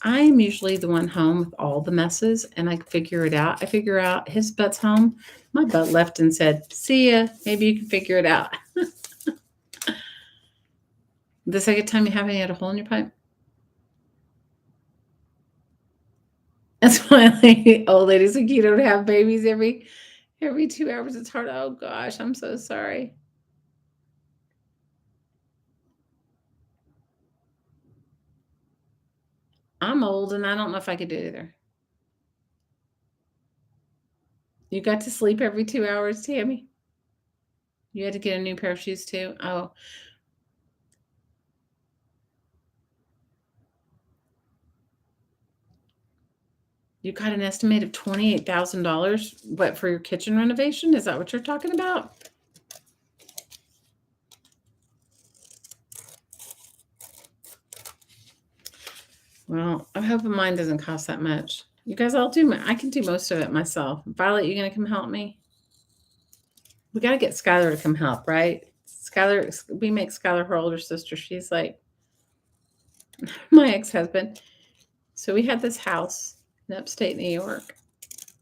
I'm usually the one home with all the messes, and I figure it out. I figure out his butt's home. My butt left and said, see ya. Maybe you can figure it out. The second time you haven't had a hole in your pipe? That's why old ladies like you don't have babies every 2 hours. It's hard. Oh gosh, I'm so sorry. I'm old and I don't know if I could do it either. You got to sleep every 2 hours, Tammy? You had to get a new pair of shoes too? Oh. You got an estimate of $28,000, what, for your kitchen renovation? Is that what you're talking about? Well, I'm hoping mine doesn't cost that much. You guys, I can do most of it myself. Violet, you gonna come help me? We gotta get Skylar to come help, right? Skylar, we make Skylar her older sister. She's like my ex-husband. So we had this house in upstate New York,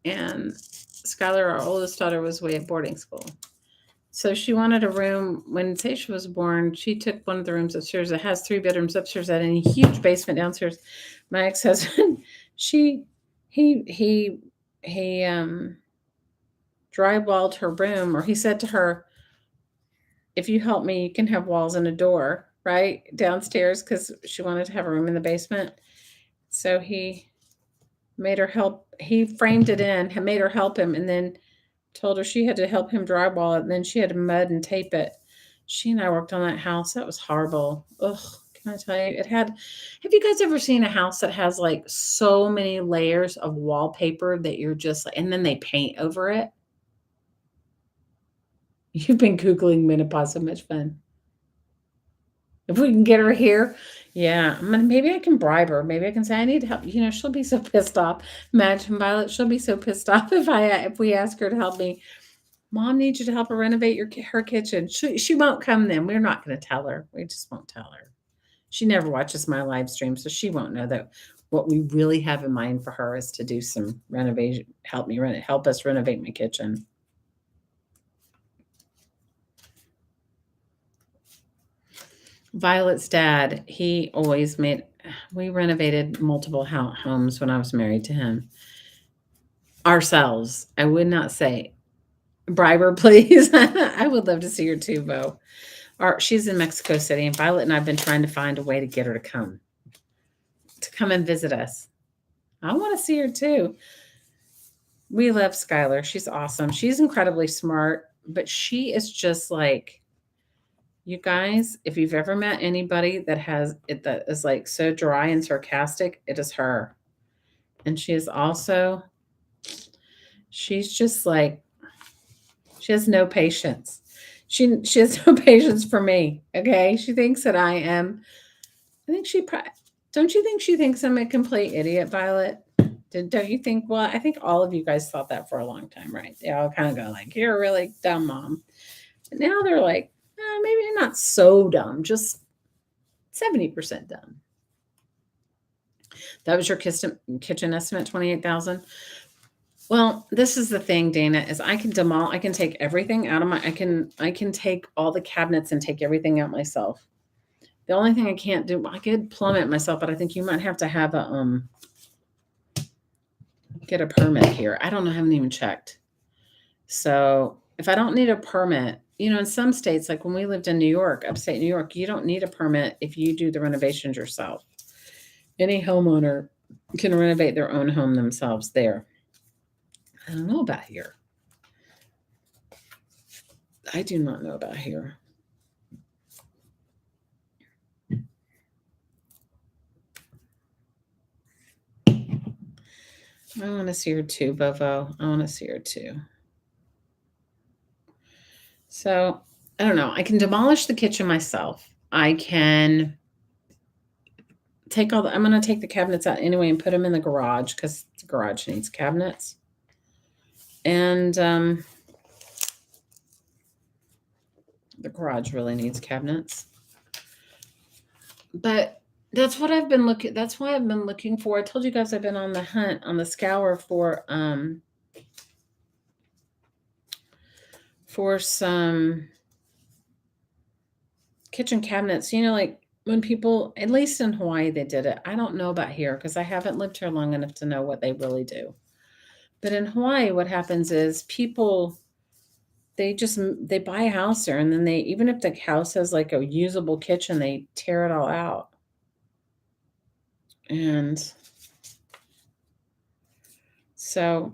and Skylar, our oldest daughter, was away at boarding school. So she wanted a room. When Seisha was born, she took one of the rooms upstairs. It has 3 bedrooms upstairs and a huge basement downstairs. My ex-husband, she, he, he drywalled her room, or he said to her, "If you help me, you can have walls and a door right downstairs," because she wanted to have a room in the basement. So he made her help. He framed it in, had made her help him, and then told her she had to help him drywall it, and then she had to mud and tape it. She and I worked on that house. That was horrible. Ugh, can I tell you? It had. Have you guys ever seen a house that has like so many layers of wallpaper that you're just like, and then they paint over it? You've been Googling menopause. So much fun. If we can get her here, yeah, maybe I can bribe her. Maybe I can say I need help. She'll be so pissed off. Imagine Violet. She'll be so pissed off if we ask her to help me. Mom needs you to help her renovate her kitchen. She won't come then. We're not going to tell her. We just won't tell her. She never watches my live stream, so she won't know that what we really have in mind for her is to do some renovation, help us renovate my kitchen. Violet's dad, we renovated multiple homes when I was married to him. Ourselves. I would not say bribe her, please. I would love to see her too, Bo. She's in Mexico City, and Violet and I have been trying to find a way to get her to come and visit us. I want to see her too. We love Skylar. She's awesome. She's incredibly smart, but she is just like, you guys, if you've ever met anybody that is like so dry and sarcastic, it is her. And she's just like, she has no patience. She has no patience for me. Okay. She thinks that I am. Don't you think she thinks I'm a complete idiot, Violet? Don't you think? Well, I think all of you guys thought that for a long time, right? They all kind of go like, "You're a really dumb mom." But now they're like, maybe not so dumb, just 70% dumb. That was your kitchen estimate, 28,000. Well, this is the thing, Dana, is I can take everything out of I can take all the cabinets and take everything out myself. The only thing I can't do, I could plumb it myself, but I think you might have to have get a permit here. I don't know. I haven't even checked. So if I don't need a permit, in some states, like when we lived in New York, upstate New York, you don't need a permit if you do the renovations yourself. Any homeowner can renovate their own home themselves there. I don't know about here. I do not know about here. I want to see her too, Bovo. I want to see her too. So I don't know. I can demolish the kitchen myself. I can I'm going to take the cabinets out anyway and put them in the garage because the garage needs cabinets. And the garage really needs cabinets. But that's what I've been looking. That's why I've been looking for. I told you guys I've been on the hunt, on the scour for some kitchen cabinets. Like when people, at least in Hawaii, they did it. I don't know about here because I haven't lived here long enough to know what they really do. But in Hawaii, what happens is people, they buy a house there, and then even if the house has like a usable kitchen, they tear it all out. And so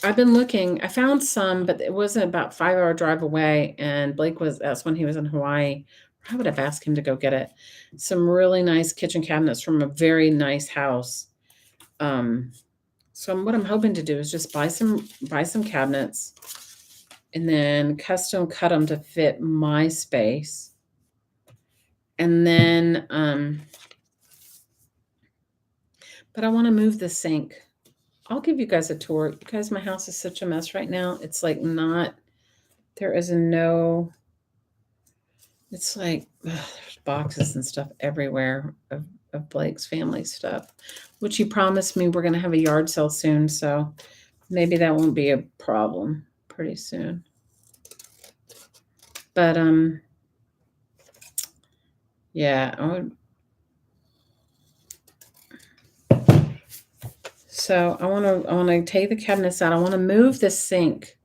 I've been looking. I found some, but it wasn't about 5-hour drive away. And that's when he was in Hawaii. I would have asked him to go get it. Some really nice kitchen cabinets from a very nice house. So what I'm hoping to do is just buy some cabinets and then custom cut them to fit my space. And then, but I want to move the sink. I'll give you guys a tour. You guys, my house is such a mess right now. It's like there is no It's like there's boxes and stuff everywhere of Blake's family stuff, which he promised me we're going to have a yard sale soon. So maybe that won't be a problem pretty soon. But yeah, so I want to take the cabinets out. I want to move the sink.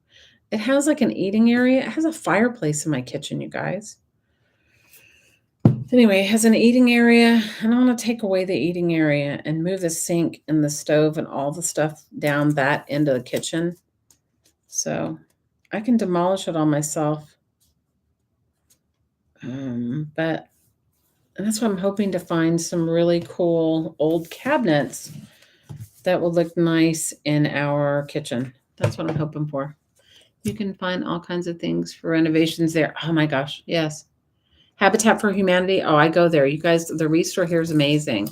It has like an eating area. It has a fireplace in my kitchen, you guys. Anyway, it has an eating area, and I want to take away the eating area and move the sink and the stove and all the stuff down that end of the kitchen. So I can demolish it all myself. But and that's why I'm hoping to find some really cool old cabinets that will look nice in our kitchen. That's what I'm hoping for. You can find all kinds of things for renovations there. Oh my gosh, yes. Habitat for Humanity. Oh, I go there. You guys, the restore here is amazing.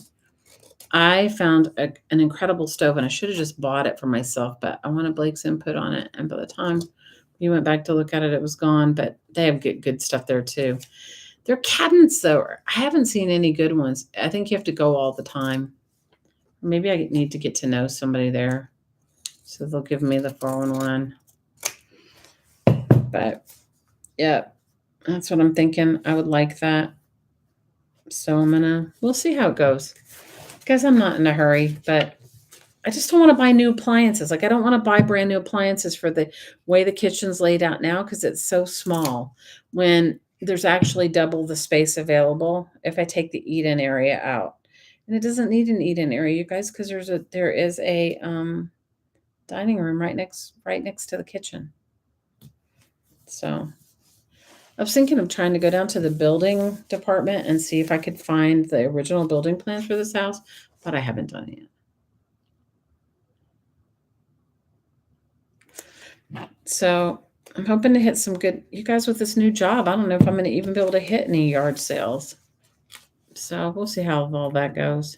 I found an incredible stove, and I should have just bought it for myself, but I wanted Blake's input on it. And by the time we went back to look at it, it was gone. But they have good stuff there too. Their cabinets, though, I haven't seen any good ones. I think you have to go all the time. Maybe I need to get to know somebody there, so they'll give me the 411. But yeah, that's what I'm thinking. I would like that. So we'll see how it goes. Guys, I'm not in a hurry, but I just don't want to buy new appliances. Like, I don't want to buy brand new appliances for the way the kitchen's laid out now because it's so small when there's actually double the space available if I take the eat-in area out. And it doesn't need an eat-in area, you guys, because there is a dining room right next to the kitchen. So I was thinking of trying to go down to the building department and see if I could find the original building plans for this house, but I haven't done it yet. So I'm hoping to hit some good, you guys, with this new job. I don't know if I'm going to even be able to hit any yard sales. So we'll see how all that goes.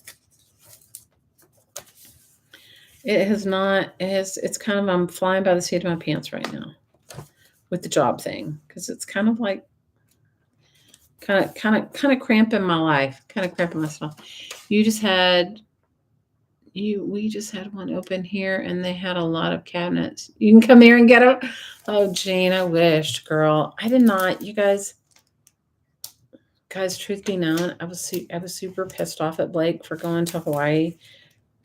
It has not, it's kind of, I'm flying by the seat of my pants right now with the job thing. Cause it's kind of like, kind of cramping my life, kind of cramping my stuff. We just had one open here and they had a lot of cabinets. You can come here and get them. Oh, Jane, I wished, girl. I did not. You guys, truth be known, I was super pissed off at Blake for going to Hawaii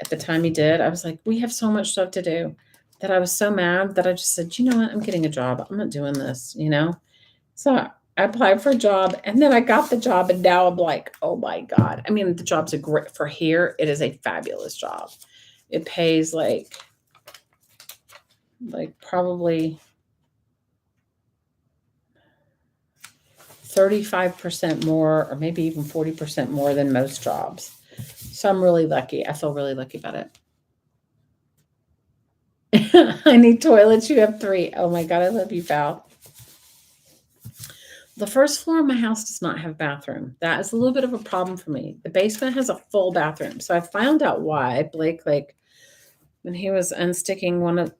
at the time he did. I was like, we have so much stuff to do that I was so mad that I just said, you know what? I'm getting a job. I'm not doing this, So I applied for a job and then I got the job and now I'm like, oh my God. I mean, the job's for here. It is a fabulous job. It pays like probably 35% more or maybe even 40% more than most jobs. So I'm really lucky. I feel really lucky about it. I need toilets. You have 3. Oh my God. I love you, Val. The first floor of my house does not have a bathroom. That is a little bit of a problem for me. The basement has a full bathroom. So I found out why Blake, when he was unsticking one of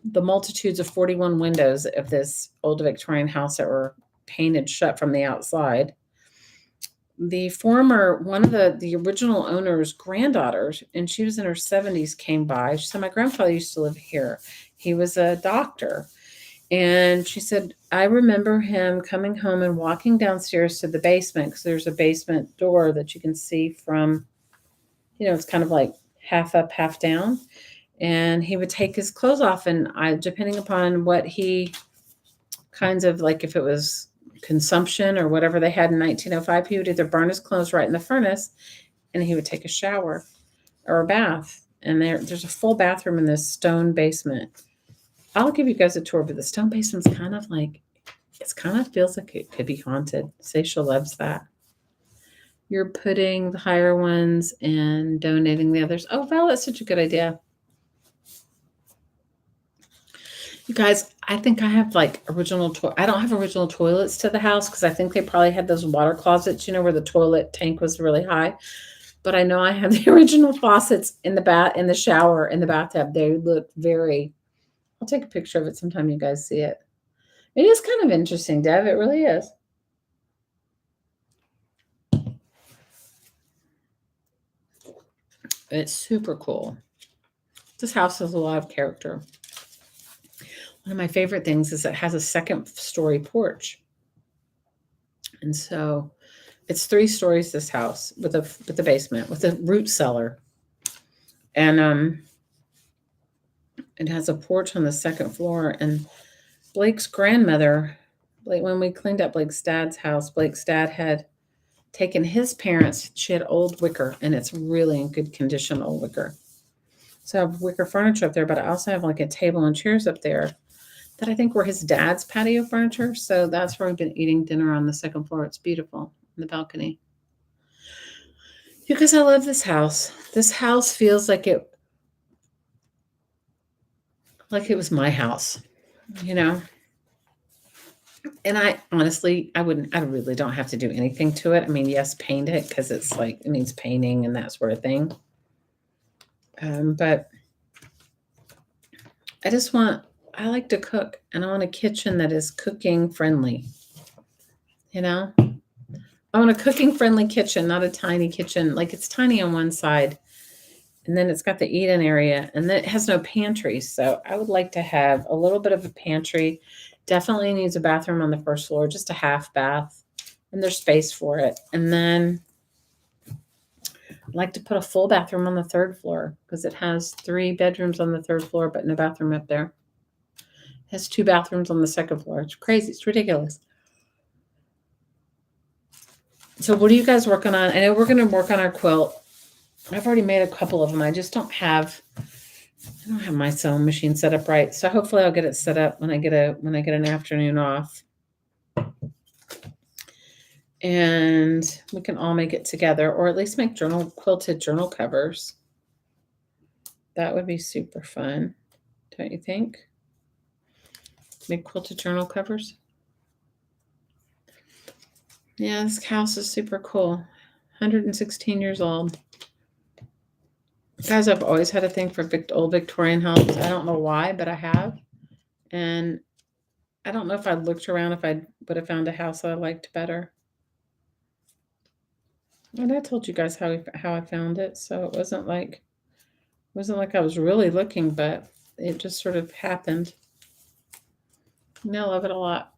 the multitudes of 41 windows of this old Victorian house that were painted shut from the outside, one of the original owner's granddaughters, and she was in her 70s, came by. She said, my grandfather used to live here. He was a doctor. And she said, I remember him coming home and walking downstairs to the basement because there's a basement door that you can see from, it's kind of like half up, half down. And he would take his clothes off, and depending upon what he kinds of like, if it was consumption or whatever they had in 1905, he would either burn his clothes right in the furnace and he would take a shower or a bath. And there's a full bathroom in this stone basement. I'll give you guys a tour, but the stone basement's kind of like, feels like it could be haunted. Sasha loves that. You're putting the higher ones and donating the others. Oh, Val, that's such a good idea. You guys, I think I have I don't have original toilets to the house because I think they probably had those water closets, where the toilet tank was really high. But I know I have the original faucets in the shower, in the bathtub. They look I'll take a picture of it sometime you guys see it. It is kind of interesting, Dev. It really is. It's super cool. This house has a lot of character. One of my favorite things is it has a second story porch. And so it's 3 stories, this house, with a basement, with a root cellar. And it has a porch on the second floor. And Blake's grandmother, when we cleaned up Blake's dad's house, Blake's dad had taken his parents. She had old wicker, and it's really in good condition, old wicker. So I have wicker furniture up there, but I also have like a table and chairs up there that I think were his dad's patio furniture. So that's where we've been eating dinner on the second floor. It's beautiful on the balcony. Because I love this house. This house feels like it was my house, you know? And I honestly, I really don't have to do anything to it. I mean, yes, paint it because it's like, it needs painting and that sort of thing. But I like to cook, and I want a kitchen that is cooking friendly. You know, I want a cooking friendly kitchen, not a tiny kitchen. Like, it's tiny on one side, and then it's got the eat-in area, and then it has no pantry. So I would like to have a little bit of a pantry. Definitely needs a bathroom on the first floor, just a half bath, and there's space for it. And then I'd like to put a full bathroom on the third floor because it has 3 bedrooms on the third floor, but no bathroom up there. It has 2 bathrooms on the second floor. It's crazy. It's ridiculous. So what are you guys working on? I know we're going to work on our quilt. I've already made a couple of them. I don't have my sewing machine set up right. So hopefully I'll get it set up when I get an afternoon off. And we can all make it together, or at least make quilted journal covers. That would be super fun, don't you think? Make quilted journal covers. Yeah, this house is super cool. 116 years old. Guys, I've always had a thing for old Victorian houses. I don't know why, but I have. And I don't know if I looked around if I would have found a house that I liked better. And I told you guys how I found it, so it wasn't like I was really looking, but it just sort of happened. And I love it a lot.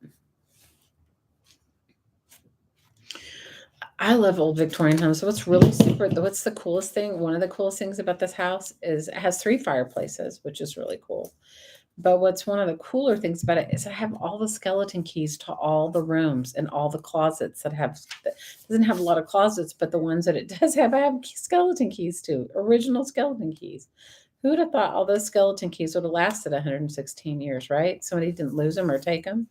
I love old Victorian homes. So what's the coolest thing? One of the coolest things about this house is it has 3 fireplaces, which is really cool. But what's one of the cooler things about it is I have all the skeleton keys to all the rooms and all the closets that doesn't have a lot of closets, but the ones that it does have, I have skeleton keys to, original skeleton keys. Who would have thought all those skeleton keys would have lasted 116 years, right? Somebody didn't lose them or take them.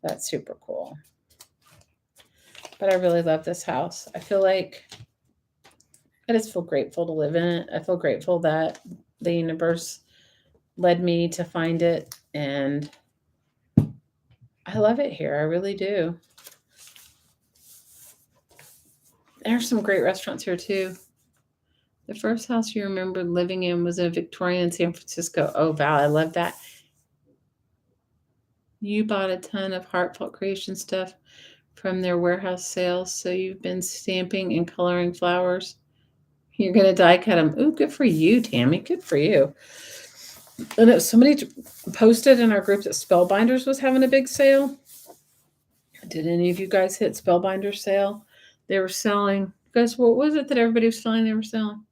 That's super cool. But I really love this house. I just feel grateful to live in it. I feel grateful that the universe led me to find it, and I love it here. I really do. There's some great restaurants here too. The first house you remember living in was a Victorian San Francisco. Oh, Val, I love that. You bought a ton of Heartfelt Creation stuff from their warehouse sales, so you've been stamping and coloring flowers. You're going to die cut them. Ooh, good for you, Tammy. Good for you. And somebody posted in our group that Spellbinders was having a big sale. Did any of you guys hit Spellbinders sale? They were selling. Guys, what was it that everybody was selling they were selling?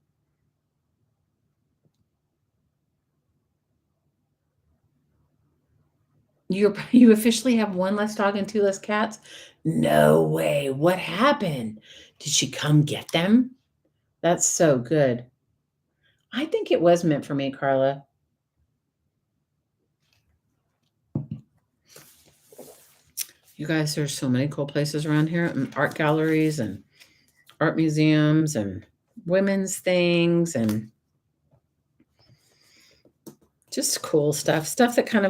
You officially have 1 less dog and 2 less cats? No way. What happened? Did she come get them? That's so good. I think it was meant for me, Carla. You guys, there's so many cool places around here, and art galleries and art museums and women's things and just cool stuff that kind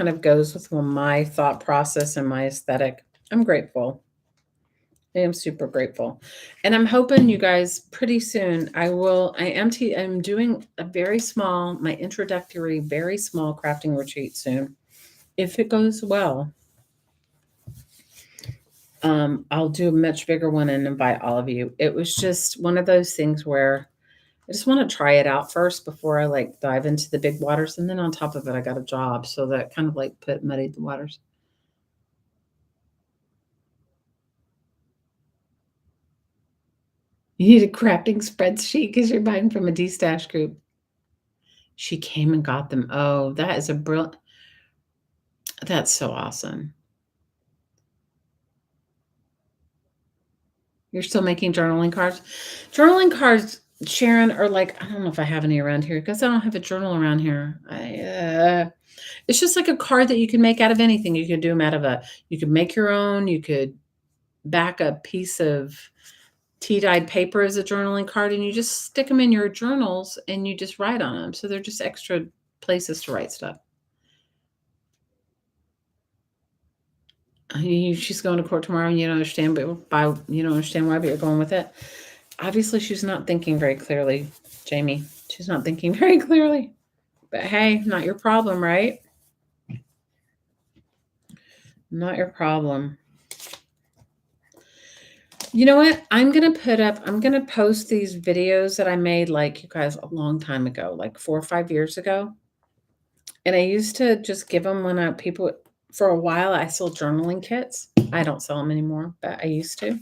of goes with my thought process and my aesthetic. I'm grateful. I am super grateful. And I'm hoping you guys pretty soon I'm doing my introductory, very small crafting retreat soon. If it goes well, I'll do a much bigger one and invite all of you. It was just one of those things where I just want to try it out first before I like dive into the big waters. And then on top of it, I got a job. So that kind of like muddied the waters. You need a crafting spreadsheet because you're buying from a D-stash group. She came and got them. Oh, that is a brilliant. That's so awesome. You're still making journaling cards? Journaling cards, Sharon, are like, I don't know if I have any around here because I don't have a journal around here. It's just like a card that you can make out of anything. You could do them out of you could make your own. You could back a piece of tea-dyed paper as a journaling card, and you just stick them in your journals and you just write on them. So they're just extra places to write stuff. She's going to court tomorrow, and you don't understand, but you don't understand why, but you're going with it. Obviously, she's not thinking very clearly, Jamie. She's not thinking very clearly. But hey, not your problem, right? Not your problem. You know what? I'm going to post these videos that I made, like, you guys, a long time ago, like 4 or 5 years ago. And I used to just give them when people, for a while, I sold journaling kits. I don't sell them anymore, but I used to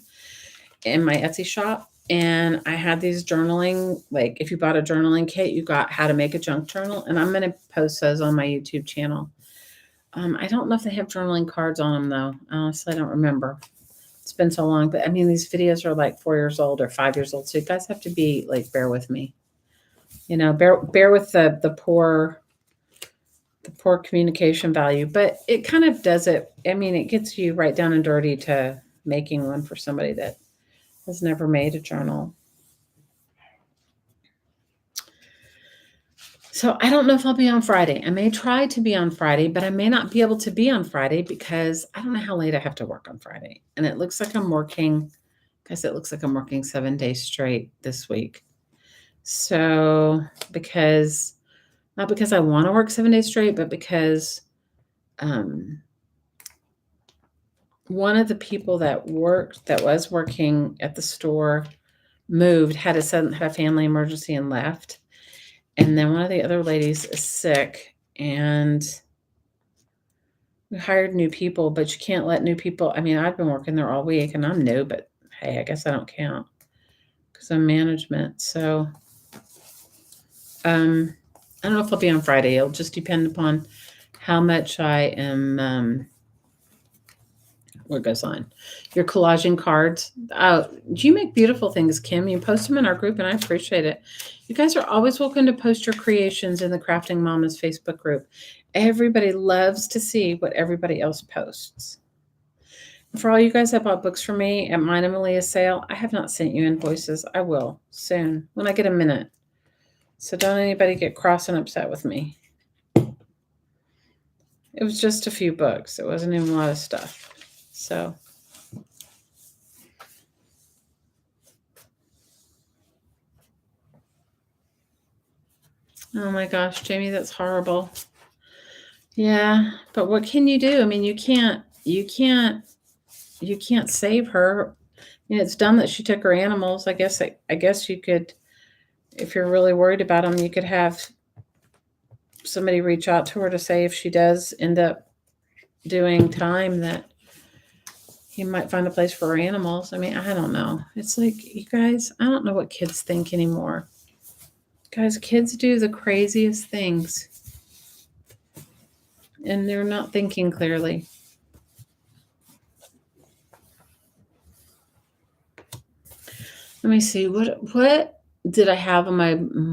in my Etsy shop. And I had these journaling, like if you bought a journaling kit, you got how to make a junk journal. And I'm going to post those on my YouTube channel. I don't know if they have journaling cards on them, though. Honestly, I don't remember. It's been so long. But I mean, these videos are like 4 years old or 5 years old. So you guys have to be like, bear with me. Bear with the poor communication value. But it kind of does it. I mean, it gets you right down and dirty to making one for somebody that has never made a journal. So I don't know if I'll be on Friday. I may try to be on Friday, but I may not be able to be on Friday because I don't know how late I have to work on Friday. And it looks like I'm working, guys, it looks like I'm working 7 days straight this week. So not because I want to work 7 days straight, but because one of the people that was working at the store moved, had a family emergency and left. And then one of the other ladies is sick, and we hired new people, but you can't let new people. I mean, I've been working there all week and I'm new, but hey, I guess I don't count because I'm management. So I don't know if I'll be on Friday. It'll just depend upon how much I am. What goes on? Your collaging cards. Do you make beautiful things, Kim? You post them in our group, and I appreciate it. You guys are always welcome to post your creations in the Crafting Mamas Facebook group. Everybody loves to see what everybody else posts. For all you guys that bought books from me at mine and Malia's sale, I have not sent you invoices. I will soon when I get a minute. So don't anybody get cross and upset with me. It was just a few books. It wasn't even a lot of stuff. So oh my gosh, Jamie, that's horrible. Yeah, but what can you do? I mean, you can't save her. It's dumb that she took her animals. I guess you could, if you're really worried about them, you could have somebody reach out to her to say if she does end up doing time that you might find a place for her animals. I mean, I don't know. It's like, you guys, I don't know what kids think anymore. Guys, kids do the craziest things, and they're not thinking clearly. Let me see. What did I have on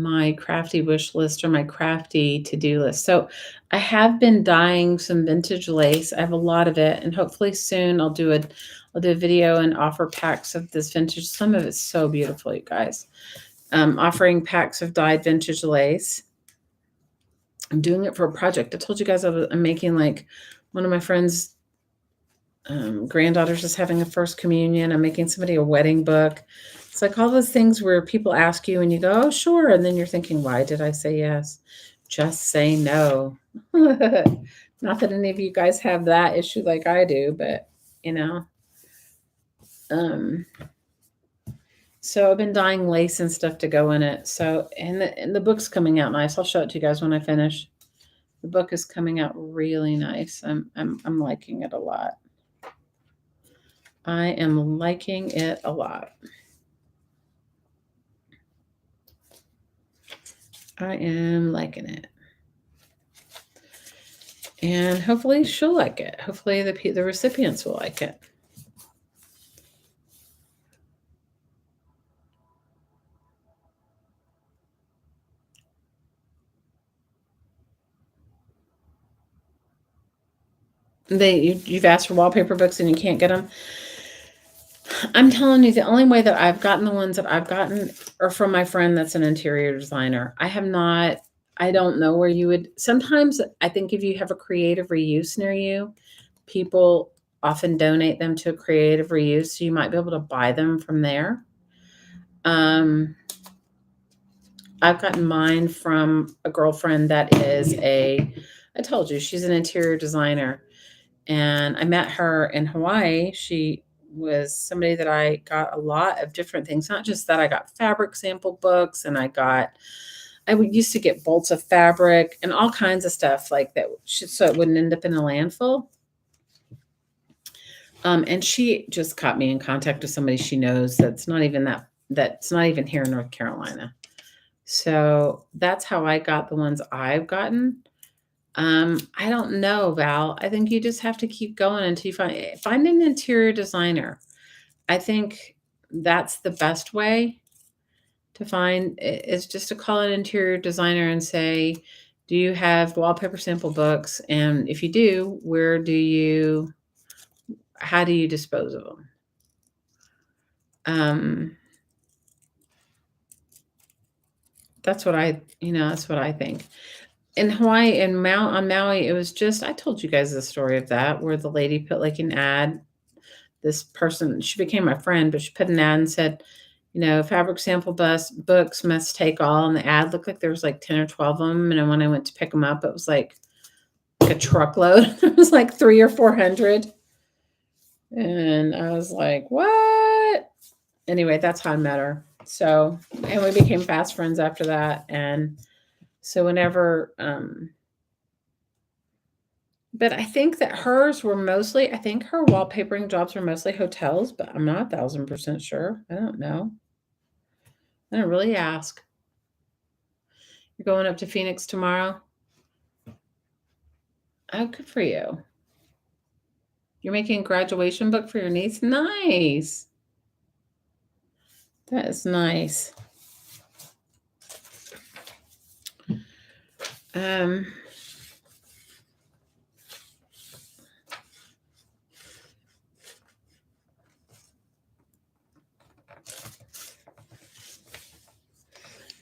my crafty wish list or my crafty to-do list? So I have been dyeing some vintage lace. I have a lot of it, and hopefully soon I'll do a video and offer packs of this vintage. Some of it's so beautiful, you guys. Offering packs of dyed vintage lace. I'm doing it for a project. I told you guys I'm making, like, one of my friends' granddaughters is having a first communion. I'm making somebody a wedding book. It's like all those things where people ask you and you go, oh, sure. And then you're thinking, why did I say yes? Just say no. Not that any of you guys have that issue like I do, but So I've been dyeing lace and stuff to go in it. So and the book's coming out nice. I'll show it to you guys when I finish. The book is coming out really nice. I'm liking it a lot. I am liking it a lot. I am liking it. And hopefully she'll like it. Hopefully the recipients will like it. You've asked for wallpaper books and you can't get them. I'm telling you, the only way that I've gotten the ones that I've gotten are from my friend that's an interior designer. I don't know where you would. Sometimes I think if you have a creative reuse near you, people often donate them to a creative reuse, so you might be able to buy them from there. I've gotten mine from a girlfriend that I told you, she's an interior designer. And I met her in Hawaii. She was somebody that I got a lot of different things, not just that. I got fabric sample books, and used to get bolts of fabric and all kinds of stuff like that, so it wouldn't end up in a landfill. And she just got me in contact with somebody she knows that's not even here in North Carolina. So that's how I got the ones I've gotten. I don't know, Val. I think you just have to keep going until you find an interior designer. I think that's the best way to find is just to call an interior designer and say, do you have wallpaper sample books? And if you do, how do you dispose of them? That's what I think. In Hawaii and on Maui, it was just, I told you guys the story of that, where the lady put like an ad. This person, she became my friend, but she put an ad and said, fabric sample books must take all. And the ad looked like there was like 10 or 12 of them. And then when I went to pick them up, it was like a truckload. It was like 300 or 400. And I was like, what? Anyway, that's how I met her. So, and we became fast friends after that. And so whenever, but I think that her wallpapering jobs were mostly hotels, but I'm not 1,000% sure. I don't know. I don't really ask. You're going up to Phoenix tomorrow? Oh, good for you. You're making a graduation book for your niece? Nice. That is nice. I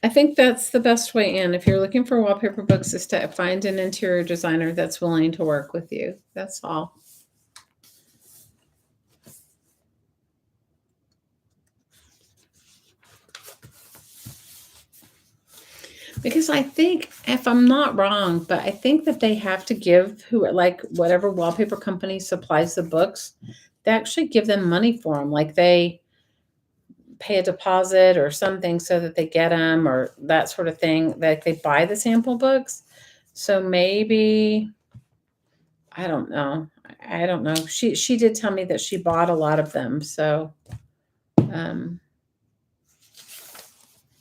think that's the best way in. If you're looking for wallpaper books, is to find an interior designer that's willing to work with you. That's all. Because I think, if I'm not wrong, but I think that they have to give whatever wallpaper company supplies the books, they actually give them money for them. Like they pay a deposit or something so that they get them, or that sort of thing. Like they buy the sample books. So maybe, I don't know. She did tell me that she bought a lot of them. So,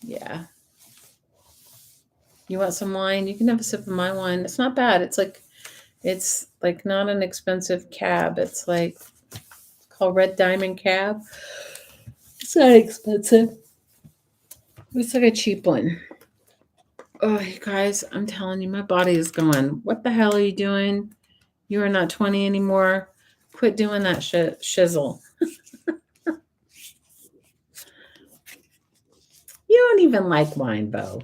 yeah. You want some wine? You can have a sip of my wine. It's not bad. It's like not an expensive cab. It's called Red Diamond Cab. It's not expensive. It's like a cheap one. Oh, you guys, I'm telling you, my body is going, what the hell are you doing? You are not 20 anymore. Quit doing that shizzle. You don't even like wine, Bo.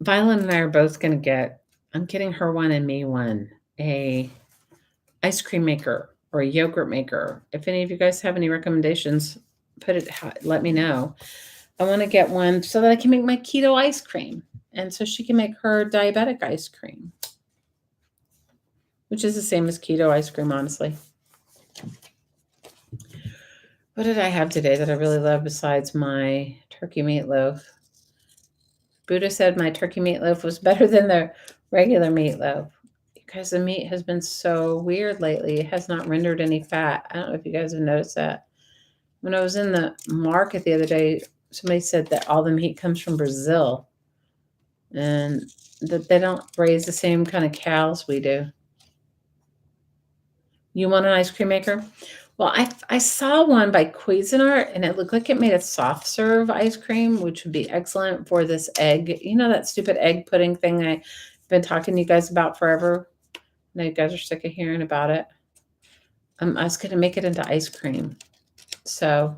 Violet and I are both going to I'm getting her one and me one, a ice cream maker or a yogurt maker. If any of you guys have any recommendations, let me know. I want to get one so that I can make my keto ice cream. And so she can make her diabetic ice cream, which is the same as keto ice cream, honestly. What did I have today that I really love besides my turkey meatloaf? Buddha said my turkey meatloaf was better than the regular meatloaf because the meat has been so weird lately. It has not rendered any fat. I don't know if you guys have noticed that. When I was in the market the other day, somebody said that all the meat comes from Brazil and that they don't raise the same kind of cows we do. You want an ice cream maker? Well, I saw one by Cuisinart, and it looked like it made a soft serve ice cream, which would be excellent for this egg. You know that stupid egg pudding thing I've been talking to you guys about forever? Now you guys are sick of hearing about it. I was going to make it into ice cream. So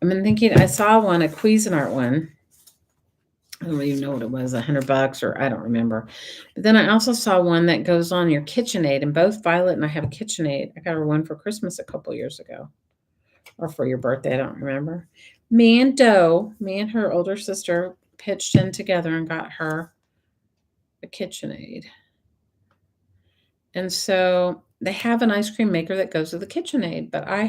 I've been thinking, I saw one, a Cuisinart one. I don't even know what it was, $100 or I don't remember. But then I also saw one that goes on your KitchenAid, and both Violet and I have a KitchenAid. I got her one for Christmas a couple years ago, or for your birthday, I don't remember. Me and her older sister pitched in together and got her a KitchenAid. And so they have an ice cream maker that goes with the KitchenAid, but I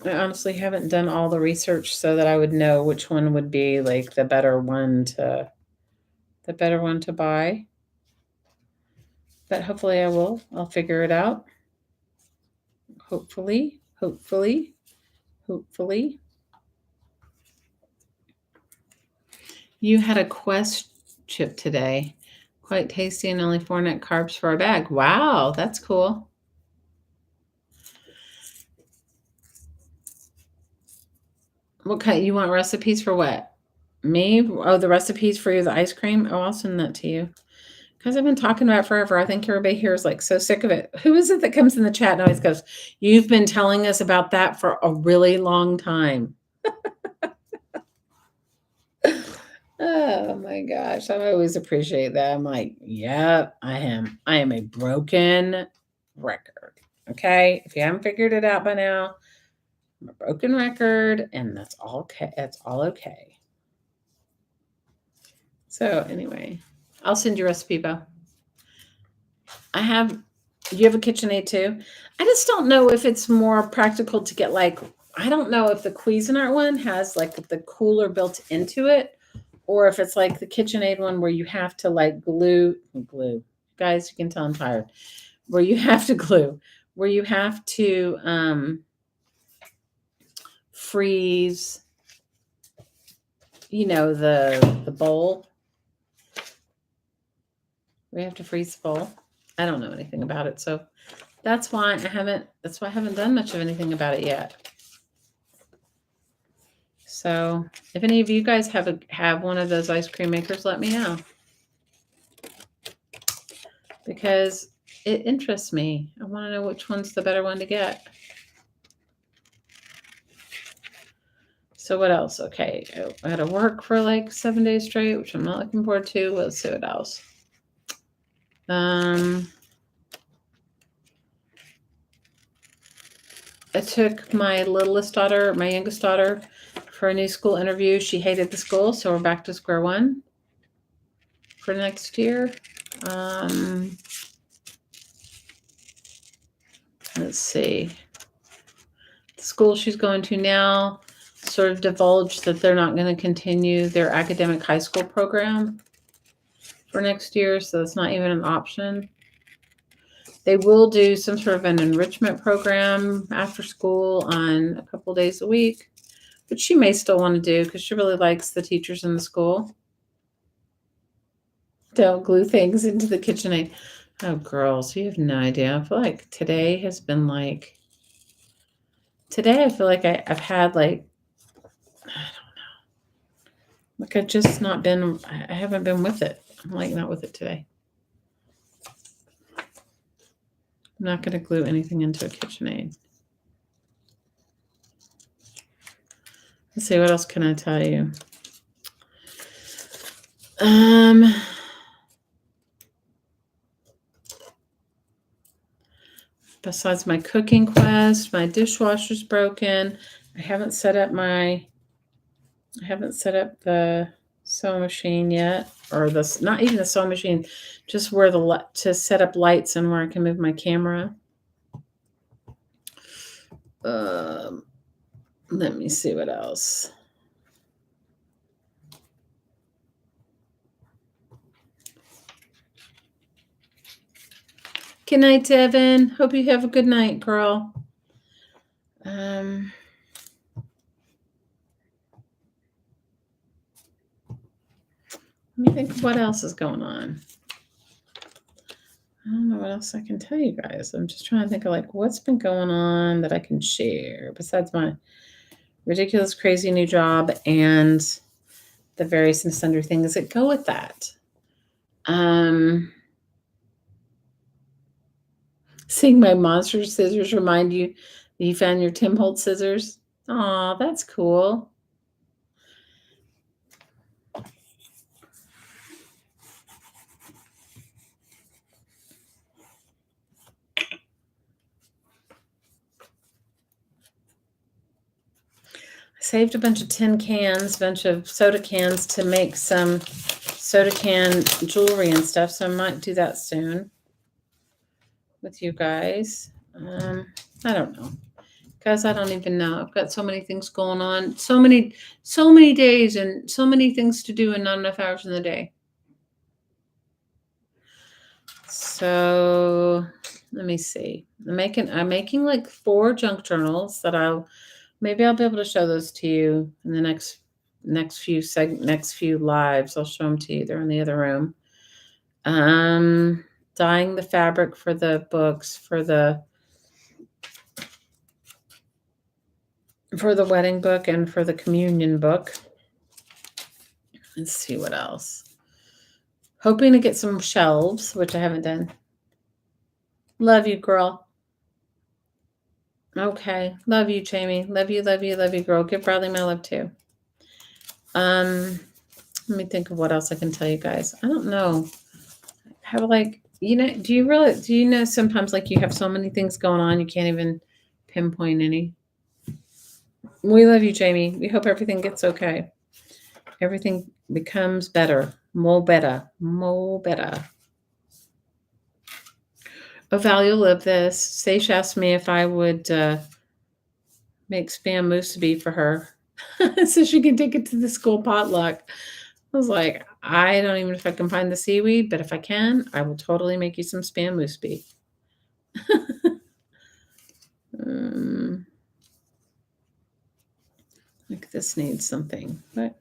honestly haven't done all the research so that I would know which one would be like the better one to buy. But hopefully I will. I'll figure it out. Hopefully. You had a Quest chip today. Quite tasty and only 4 net carbs for a bag. Wow, that's cool. What kind? You want recipes for what? Me? Oh, the recipes for the ice cream? Oh, I'll send that to you. Because I've been talking about it forever. I think everybody here is like so sick of it. Who is it that comes in the chat and always goes, "You've been telling us about that for a really long time." Oh my gosh. I always appreciate that. I'm like, yep, I am. I am a broken record. Okay. If you haven't figured it out by now, I'm a broken record, and that's all okay. That's all okay. So anyway, I'll send you a recipe, Bo. You have a KitchenAid too? I just don't know if it's more practical to get I don't know if the Cuisinart one has like the cooler built into it, or if it's like the KitchenAid one where you have to like glue. Guys, you can tell I'm tired. Where you have to glue, where you have to freeze, the bowl. We have to freeze the bowl. I don't know anything about it, so that's why I haven't done much of anything about it yet. So if any of you guys have one of those ice cream makers, let me know. Because it interests me. I want to know which one's the better one to get. So what else? Okay, I had to work for like 7 days straight, which I'm not looking forward to. Let's see what else. I took my youngest daughter, for a new school interview. She hated the school, so we're back to square one for next year. Let's see. The school she's going to now sort of divulged that they're not going to continue their academic high school program for next year, so it's not even an option. They will do some sort of an enrichment program after school on a couple days a week, which she may still want to do because she really likes the teachers in the school. Don't glue things into the KitchenAid. Oh, girls, you have no idea. I feel like today has been like... Today I feel like I've had like... I don't know. Like I've just not been... I haven't been with it. I'm like not with it today. I'm not going to glue anything into a KitchenAid. Let's see, what else can I tell you? Besides my cooking quest, my dishwasher's broken. I haven't set up the sewing machine yet, or not even the sewing machine, just where to set up lights and where I can move my camera. Let me see what else. Good night, Devin. Hope you have a good night, girl. Let me think of what else is going on. I don't know what else I can tell you guys. I'm just trying to think of like what's been going on that I can share besides my ridiculous, crazy new job and the various and sundry things that go with that. Seeing my monster scissors remind you that you found your Tim Holtz scissors. Aw, that's cool. I saved a bunch of tin cans, a bunch of soda cans to make some soda can jewelry and stuff. So I might do that soon with you guys. I don't know. Guys, I don't even know. I've got so many things going on. So many days and so many things to do and not enough hours in the day. So let me see. I'm making like 4 junk journals that I'll be able to show those to you in the next few lives. I'll show them to you. They're in the other room. Dyeing the fabric for the books for the wedding book and for the communion book. Let's see what else. Hoping to get some shelves, which I haven't done. Love you, girl. Okay. Love you, Jamie. Love you, girl. Give Bradley my love too. Let me think of what else I can tell you guys. I don't know. Have like, do you know sometimes like you have so many things going on you can't even pinpoint any? We love you, Jamie. We hope everything gets okay. Everything becomes better. More better. Oh, Val, you'll love this. Sage asked me if I would make spam musubi for her so she can take it to the school potluck. I was like, I don't even know if I can find the seaweed, but if I can, I will totally make you some spam musubi. Like this needs something. What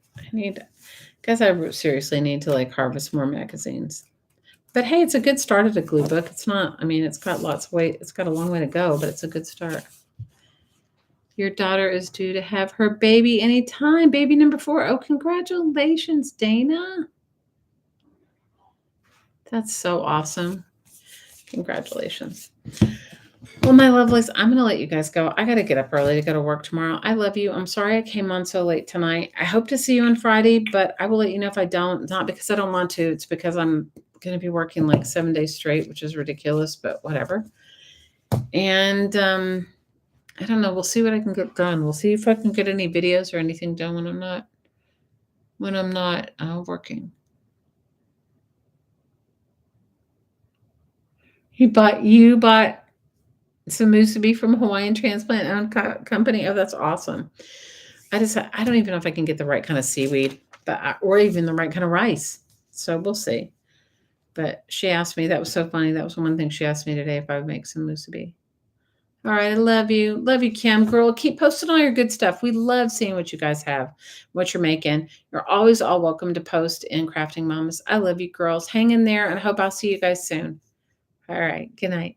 I seriously need to like harvest more magazines. But hey, it's a good start at a glue book. It's not, it's got lots of weight. It's got a long way to go, but it's a good start. Your daughter is due to have her baby anytime. Baby number 4. Oh, congratulations, Dana. That's so awesome. Congratulations. Well, my lovelies, I'm going to let you guys go. I got to get up early to go to work tomorrow. I love you. I'm sorry I came on so late tonight. I hope to see you on Friday, but I will let you know if I don't. Not because I don't want to. It's because I'm going to be working like 7 days straight, which is ridiculous, but whatever. And I don't know. We'll see what I can get done. We'll see if I can get any videos or anything done when I'm not working. You bought some musubi from Hawaiian Transplant Company. Oh, that's awesome. I don't even know if I can get the right kind of seaweed, or even the right kind of rice. So we'll see. But she asked me, that was so funny. That was one thing she asked me today, if I would make some musubi. All right. I love you. Love you, Kim. Girl, keep posting all your good stuff. We love seeing what you guys have, what you're making. You're always all welcome to post in Crafting Mamas. I love you, girls. Hang in there, and I hope I'll see you guys soon. All right. Good night.